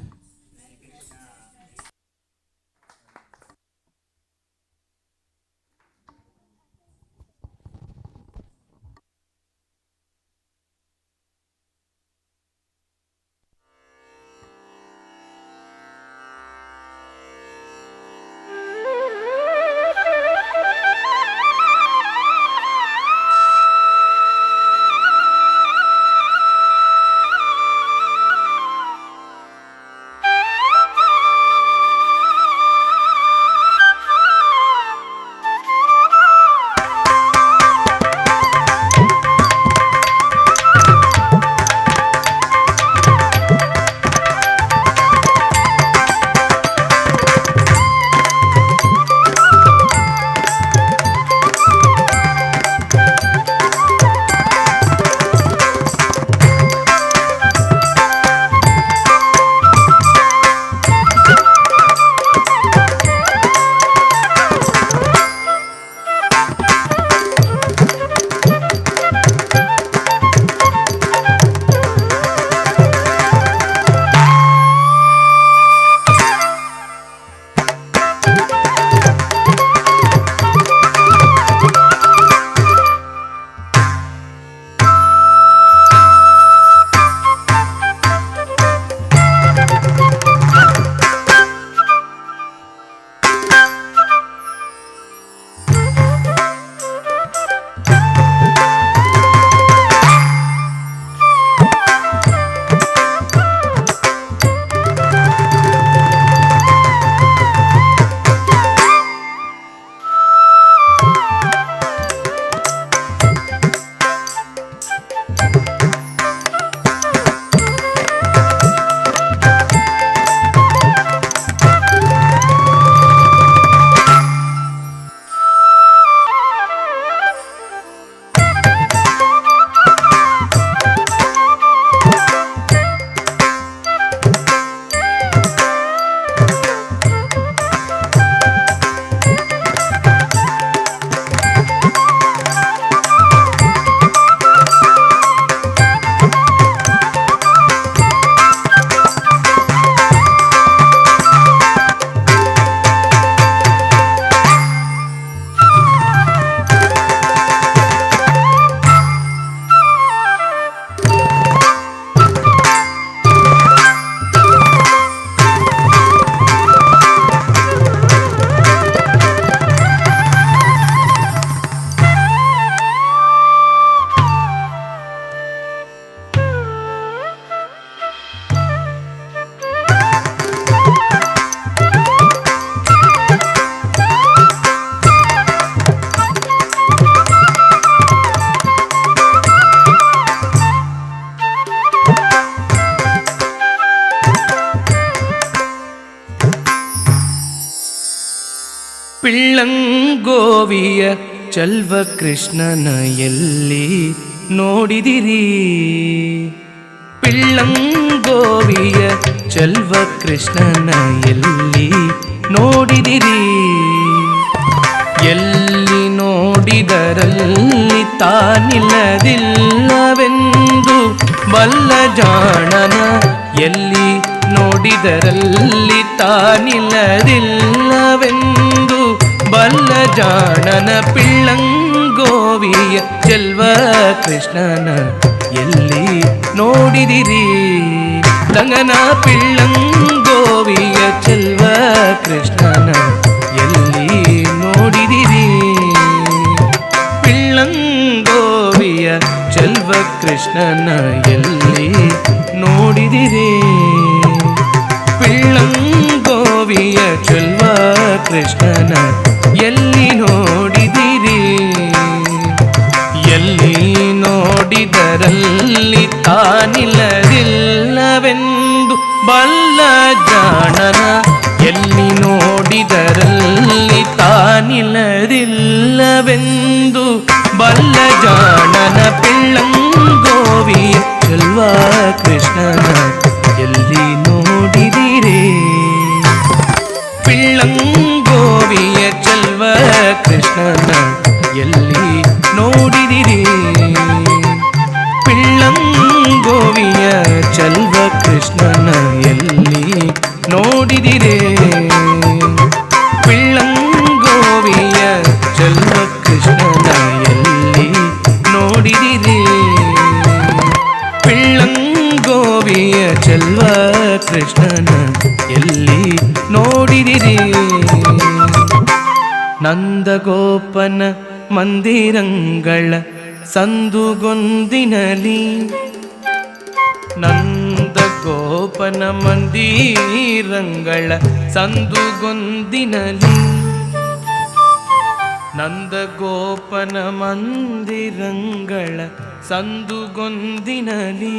ಪಿಳ್ಳಂಗೋವಿಯ ಚಲ್ವ ಕೃಷ್ಣನ ಎಲ್ಲಿ ನೋಡಿದಿರಿ? ಪಿಳ್ಳಂಗೋವಿಯ ಚಲ್ವ ಕೃಷ್ಣನ ಎಲ್ಲಿ ನೋಡಿದಿರಿ? ಎಲ್ಲಿ ನೋಡಿದರಲ್ಲಿ ತಾನಿಲ್ಲದಿಲ್ಲವೆಂದು ಬಲ್ಲ ಜಾಣನ, ಎಲ್ಲಿ ನೋಡಿದರಲ್ಲಿ ತಾನಿಲ್ಲದಿಲ್ಲವೆಂದು ಬಲ್ಲ ಜಾಣನ. ಪಿಳ್ಳಂಗೋವಿಯ ಚೆಲ್ವ ಕೃಷ್ಣನ ಎಲ್ಲಿ ನೋಡಿದಿರಿ? ರಂಗನ ಪಿಳ್ಳಂಗೋವಿಯ ಚೆಲ್ವ ಕೃಷ್ಣನ ಎಲ್ಲಿ ನೋಡಿದಿರಿ? ಪಿಳ್ಳಂಗೋವಿಯ ಚೆಲ್ವ ಕೃಷ್ಣನ ಎಲ್ಲಿ ನೋಡಿದಿರಿ? ಪಿಳ್ಳಂಗೋವಿಯ ಚೆಲ್ವ ಕೃಷ್ಣನ ಎಲ್ಲಿ ನೋಡಿದಿರಿ? ಎಲ್ಲಿ ನೋಡಿದರಲ್ಲಿ ತಾನಿಲ್ಲದಿಲ್ಲವೆಂದು ಬಲ್ಲ ಜಾಣನ, ಎಲ್ಲಿ ನೋಡಿದರಲ್ಲಿ ತಾನಿಲ್ಲದಿಲ್ಲವೆಂದು ಬಲ್ಲ ಜಾಣನ. ಪಿಳ್ಳಂಗೋವಿಯ ಚೆಲ್ವ ಕೃಷ್ಣನ ಎಲ್ಲಿ ನೋಡಿದಿರಿ? ಪಿಳ್ಳಂಗೋವಿಯ ಚೆಲ್ವ ಕೃಷ್ಣನ ಎಲ್ಲಿ ನೋಡಿದಿರಿ? ಪಿಳ್ಳಂಗೋವಿಯ ಚೆಲ್ವ ಕೃಷ್ಣನ ಎಲ್ಲಿ ನೋಡಿದಿರಿ? ಪಿಳ್ಳಂಗೋವಿಯ ಚೆಲ್ವ ಕೃಷ್ಣನ ಎಲ್ಲಿ ನೋಡಿದಿರಿ? ಪಿಳ್ಳಂಗೋವಿಯ ಚೆಲ್ವ ಕೃಷ್ಣನ ಎಲ್ಲಿ ನೋಡಿದಿರಿ? ನಂದಗೋಪನ ಮಂದಿರಂಗಳ ಸಂದುಗೊಂದಿನಲಿ, ನಂದಗೋಪನ ಮಂದಿರಂಗಳ ಸಂದುಗೊಂದಿನಲಿ, ನಂದಗೋಪನ ಮಂದಿರಂಗಳ ಸಂದುಗೊಂದಿನಲಿ.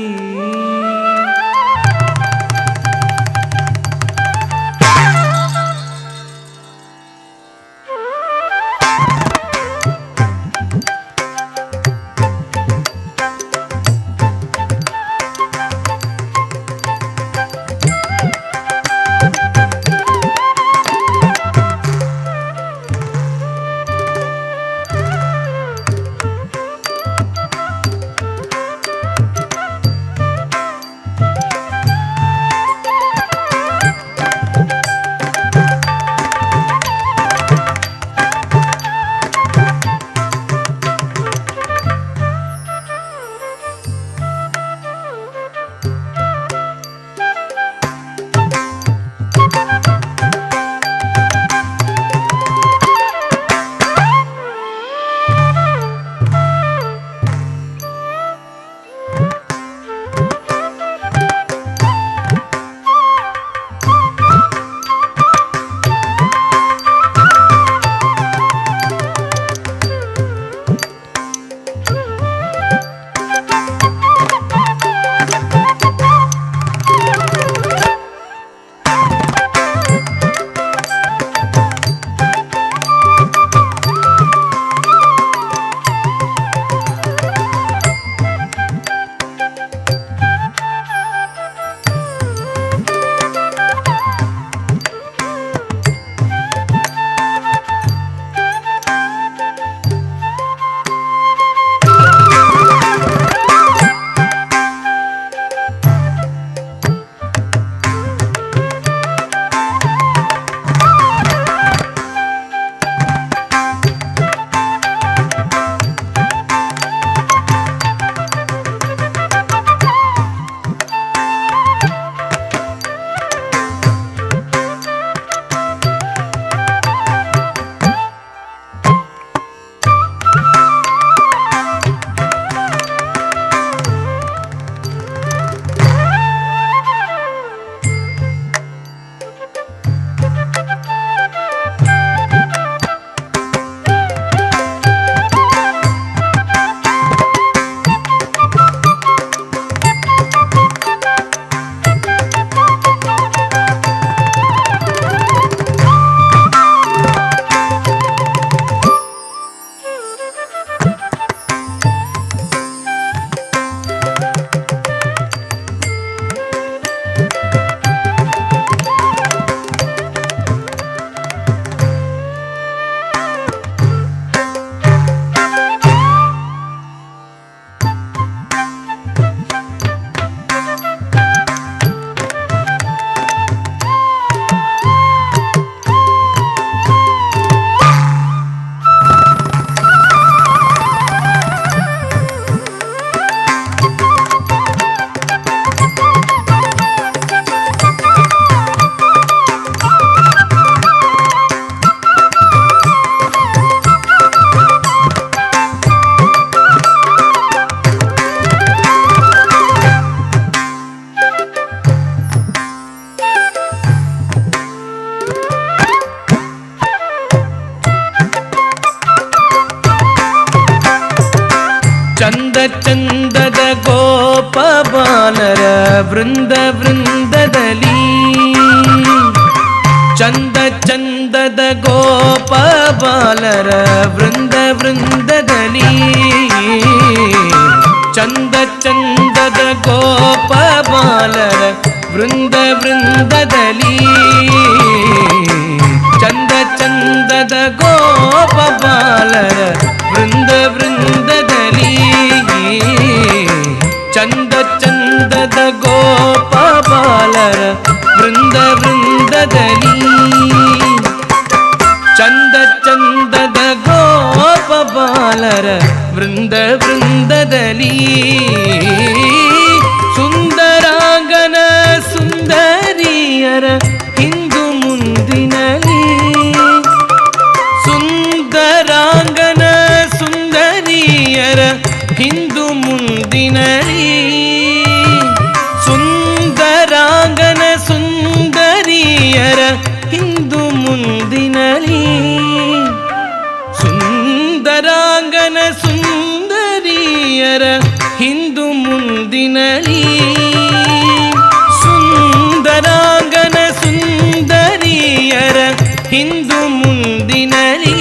ಚಂದದ ಗೋಪ ಬಾಲರ ವೃಂದ ವೃಂದದಲ್ಲಿ ಚಂದ ಚಂದದ ಗೋಪ ಬಾಲರ ವೃಂದ ವೃಂದದಲ್ಲಿ ಚಂದ ಚಂದದ ಗೋಪ ಬಾಲರ ವೃಂದ ವೃಂದದಲ್ಲಿ ಚಂದ ಚಂದದ ಗೋಪ ಬಾಲರ ವೃಂದ ವೃಂದದಲ್ಲಿ ಚಂದ ಚಂದದ ಗೋಪ ಬಾಲರ ವೃಂದ ವೃಂದದಲ್ಲಿ ಚಂದ ಚಂದದ ಗೋಪ ಬಾಲರ ವೃಂದ ವೃಂದದಲ್ಲಿ ಸುಂದರಾಂಗನ ಸುಂದರಿಯರ ಹಿಂದು ಮುಂದಿನಲಿ ಸುಂದರಾಂಗನ ಸುಂದರಿಯರ ಹಿಂದು ಮುಂದಿನಲಿ ಸುಂದರಾಂಗನ ಸುಂದರಿಯರ ಹಿಂದು ಮುಂದಿನಲಿ ಸುಂದರಾಂಗನ ಸುಂದರಿಯರ ಹಿಂದು ಮುಂದಿನಲಿ ಸುಂದರಾಂಗನ ಸುಂದರಿಯರ ಹಿಂದು ಮುಂದಿನಲಿ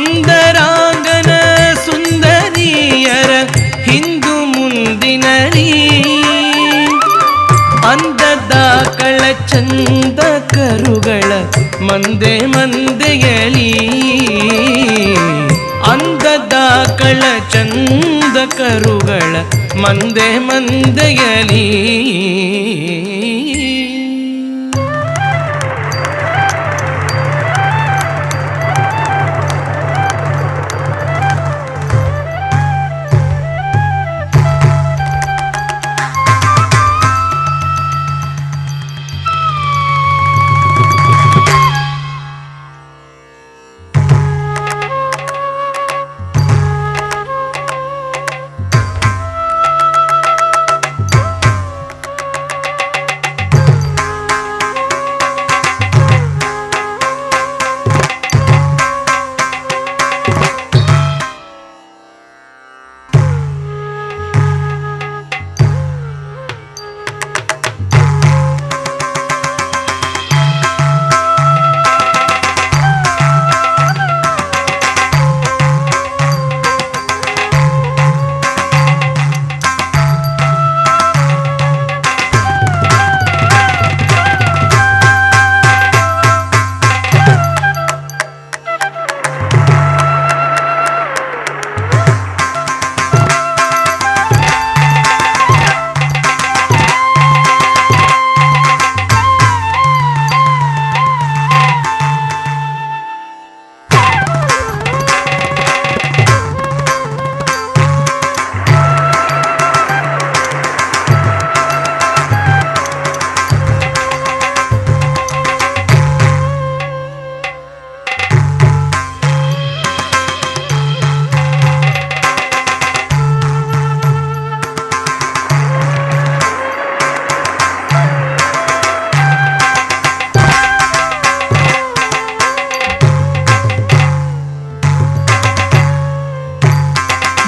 ಸುಂದರಾಂಗನ ಸುಂದರಿಯರ ಹಿಂದು ಮುಂದಿನಲಿ ಅಂದದ ಕಳ ಚಂದ ಕರುಗಳ ಮಂದೆ ಮಂದೆಯಲಿ ಅಂದದ ಕಳ ಚಂದ ಕರುಗಳ ಮಂದೆ ಮಂದೆಯಲಿ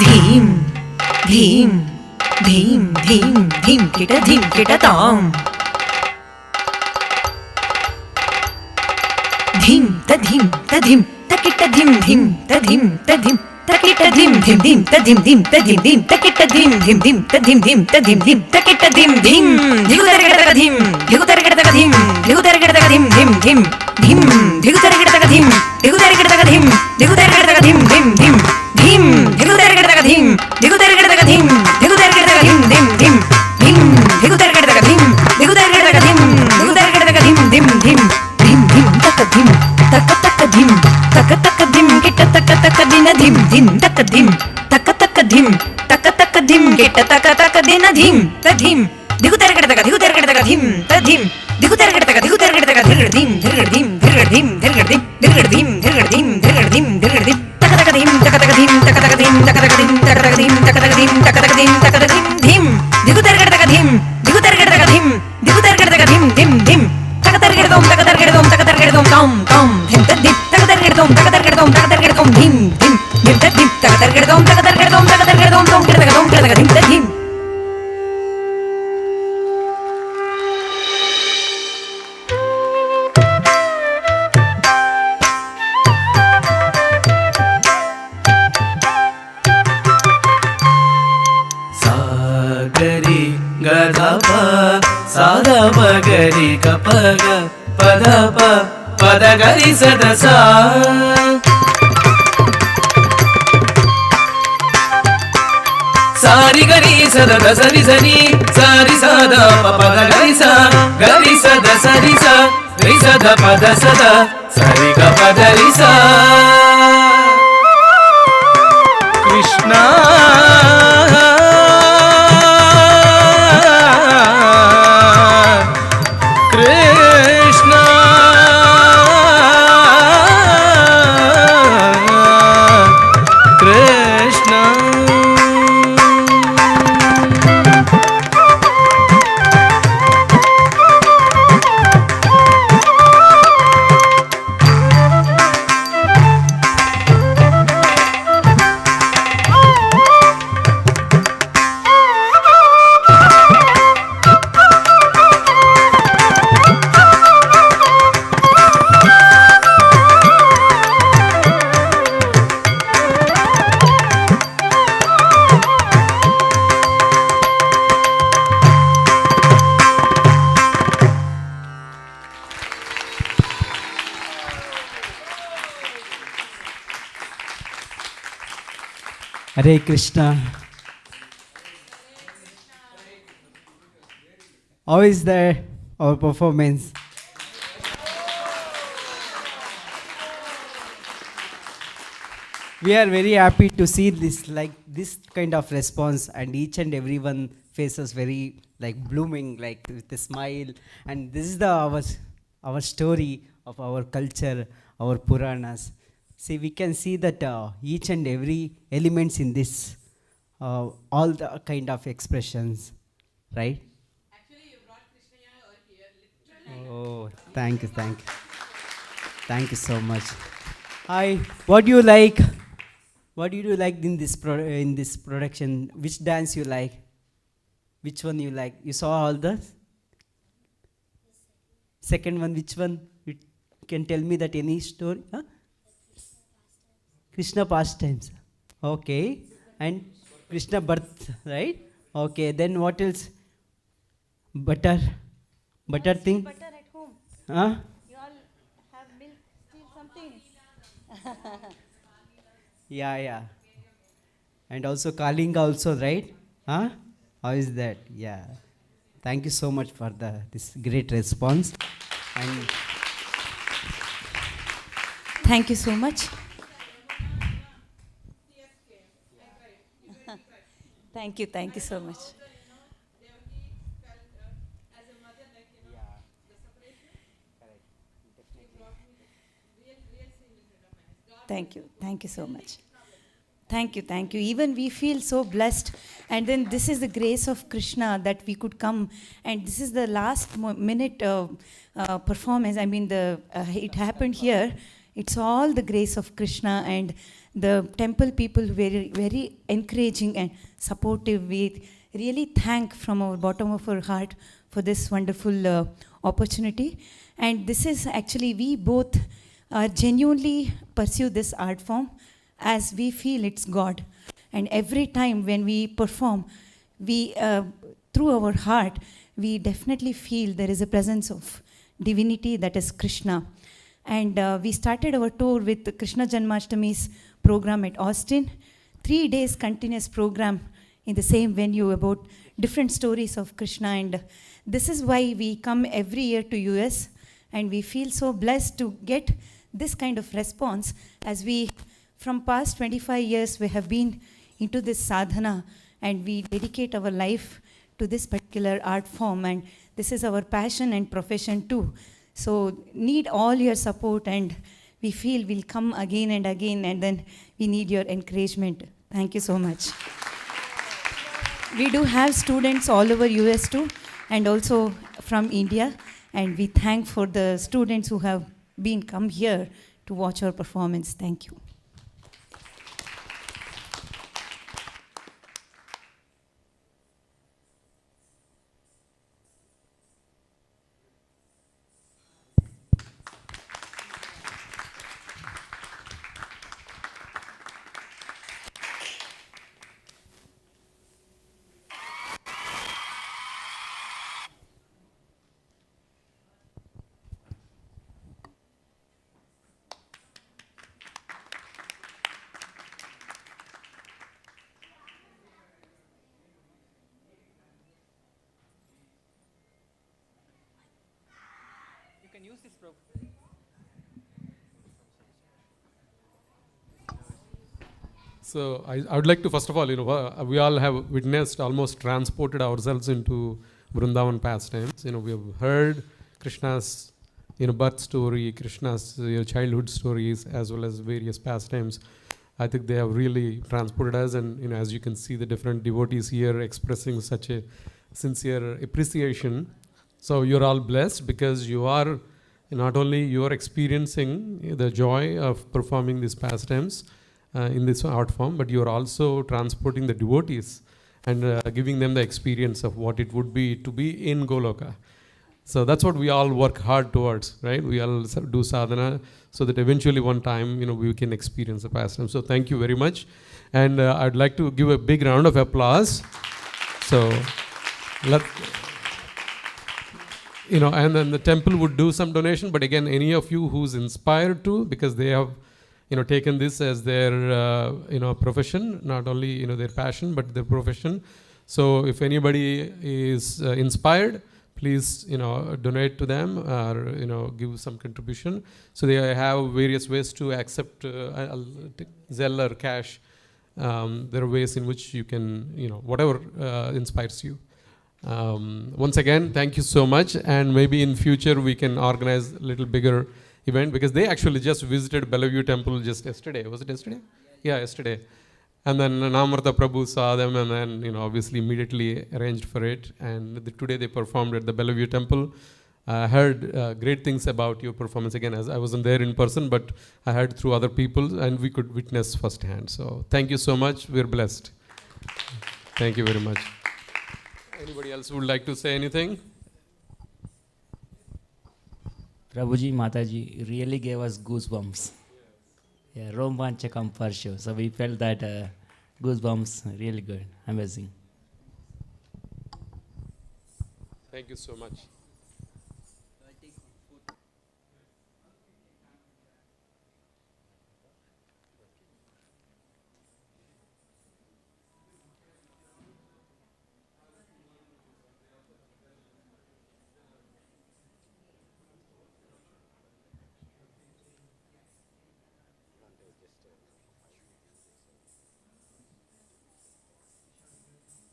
ಧೀಂ ಧೀಂ ಧೀಂ ಧೀಂ ಕಿಟ ತಾಂ ಧೀಂ ತಧೀಂ ತಧೀಂ ತಕಿಟ ಧಿಂ ಧಿಂ ತಧೀಂ ತಧೀಂ ತಕಿಟ ಧಿಂ ಧಿಂ ಧಿಂ ತಧೀಂ ಧಿಂ ತಧೀಂ ಧಿಂ ತಕಿಟ ಧಿಂ ಧಿಂ ಧಿಂ ತಧೀಂ ಧಿಂ ತಧೀಂ ಧಿಂ ತಕಿಟ ಧಿಂ ಧಿಂ ಧಿಗುತರಗಿಡತಗ ಧಿಂ ಧಿಗುತರಗಿಡತಗ ಧಿಂ ಧಿಗುತರಗಿಡತಗ ಧಿಂ ಧಿಂ ಧಿಂ ಧಿಂ ಧಿಗುತರಗಿಡತಗ ಧಿಂ ಧಿಗುತರಗಿಡತಗ ಧಿಂ ಧಿಗುತರಗಿಡತಗ ಧಿಂ ಧಿಂ ಧಿಂ ಧಿಂ ಧಿಗುತರಗಿಡತಗ ಧಿಂ ಧಿಗುತರಗಿಡತಗ ಧಿಂ ಧಿಗುತರಗಿಡತಗ ಧಿಂ ಧಿಂ taka taka dim gitta taka taka dina dim dim taka dim taka taka dim gitta taka taka dina dim ta dim digu tergada taka dim ta dim digu tergada taka dhir dim taka taka dim taka taka dim taka taka dim taka taka dim taka taka dim taka taka dim taka taka dim taka taka dim dim digu tergada taka dim dim taka tergada dom tom tom dim ta dim taka tergada dom dim ta dim taka tergada dom tom dim ta dim. Sagari గధప సాధప గరి కపగ పదప పదగరి సదసా సారి గరి సదద సరి సరి సారి సద పద గరి స గరి సద సరి స రి సద పద సద సరి గ పద రి స Krishna Hare Krishna. How is there our performance? We are very happy to see this kind of response, and each and everyone faces very blooming with a smile, and this is our story of our culture, our Puranas. See, we can see that each and every elements in this, all the kind of expressions, right? Actually, you brought Krishna here, literally. Oh, thank you. Thank you so much. Hi, what do you like? What did you like in this production? Which dance you like? Which one you like? You saw all the? Second one, which one? You can tell me that any story? Huh? Krishna pastimes. Okay. And Krishna birth, right? Okay. Then what else? Butter thing? Butter at home. Huh? You all have milk, still something. Yeah. And also Kali Yuga also, right? Huh? How is that? Yeah. Thank you so much for this great response. And Thank you so much. Thank you so much. Thank you so much. Thank you. Even we feel so blessed. And then this is the grace of Krishna that we could come. And this is the last minute performance. I mean, it happened here. It's all the grace of Krishna, and the temple people very, very encouraging and supportive. We really thank from our bottom of our heart for this wonderful opportunity. And this is actually, we both genuinely pursue this art form as we feel it's God. And every time when we perform, we through our heart, we definitely feel there is a presence of divinity, that is Krishna. And we started our tour with the Krishna Janmashtami's program at Austin. 3 days continuous program in the same venue about different stories of Krishna. And this is why we come every year to US, and we feel so blessed to get this kind of response, as we, from past 25 years, we have been into this sadhana and we dedicate our life to this particular art form, and this is our passion and profession too. So need all your support, and we feel we'll come again and again, and then we need your encouragement. Thank you so much. We do have students all over US too, and also from India, and we thank for the students who have been come here to watch our performance. Thank you. So I would like to, first of all, we all have witnessed, almost transported ourselves into Vrindavan pastimes. We have heard Krishna's, birth story, Krishna's childhood stories, as well as various pastimes. I think they have really transported us, and as you can see, the different devotees here expressing such a sincere appreciation. So you're all blessed because you are, not only you are experiencing the joy of performing these pastimes in this art form, but you are also transporting the devotees and giving them the experience of what it would be to be in Goloka. So that's what we all work hard towards, right? We all do sadhana so that eventually one time, we can experience the pastime. So thank you very much. And I'd like to give a big round of applause. So, and then the temple would do some donation, but again, any of you who's inspired to, because they have taken this as their profession, not only their passion, but their profession. So if anybody is inspired, please donate to them or give some contribution. So they have various ways to accept Zelle or cash. There are ways in which you can whatever inspires you. Once again, thank you so much, and maybe in future we can organize a little bigger event, because they actually just visited Bellevue Temple just yesterday. Was it yesterday? Yeah, yesterday. And then Namrata Prabhu saw them, and then obviously immediately arranged for it. And today they performed at the Bellevue Temple. I heard great things about your performance again, as I wasn't there in person, but I heard through other people, and we could witness firsthand. So thank you so much. We're blessed. Thank you very much. Anybody else would like to say anything? Prabhuji, Mataji really gave us goosebumps. Yeah, Romanchakam for sure. So we felt that goosebumps, really good, amazing. Thank you so much.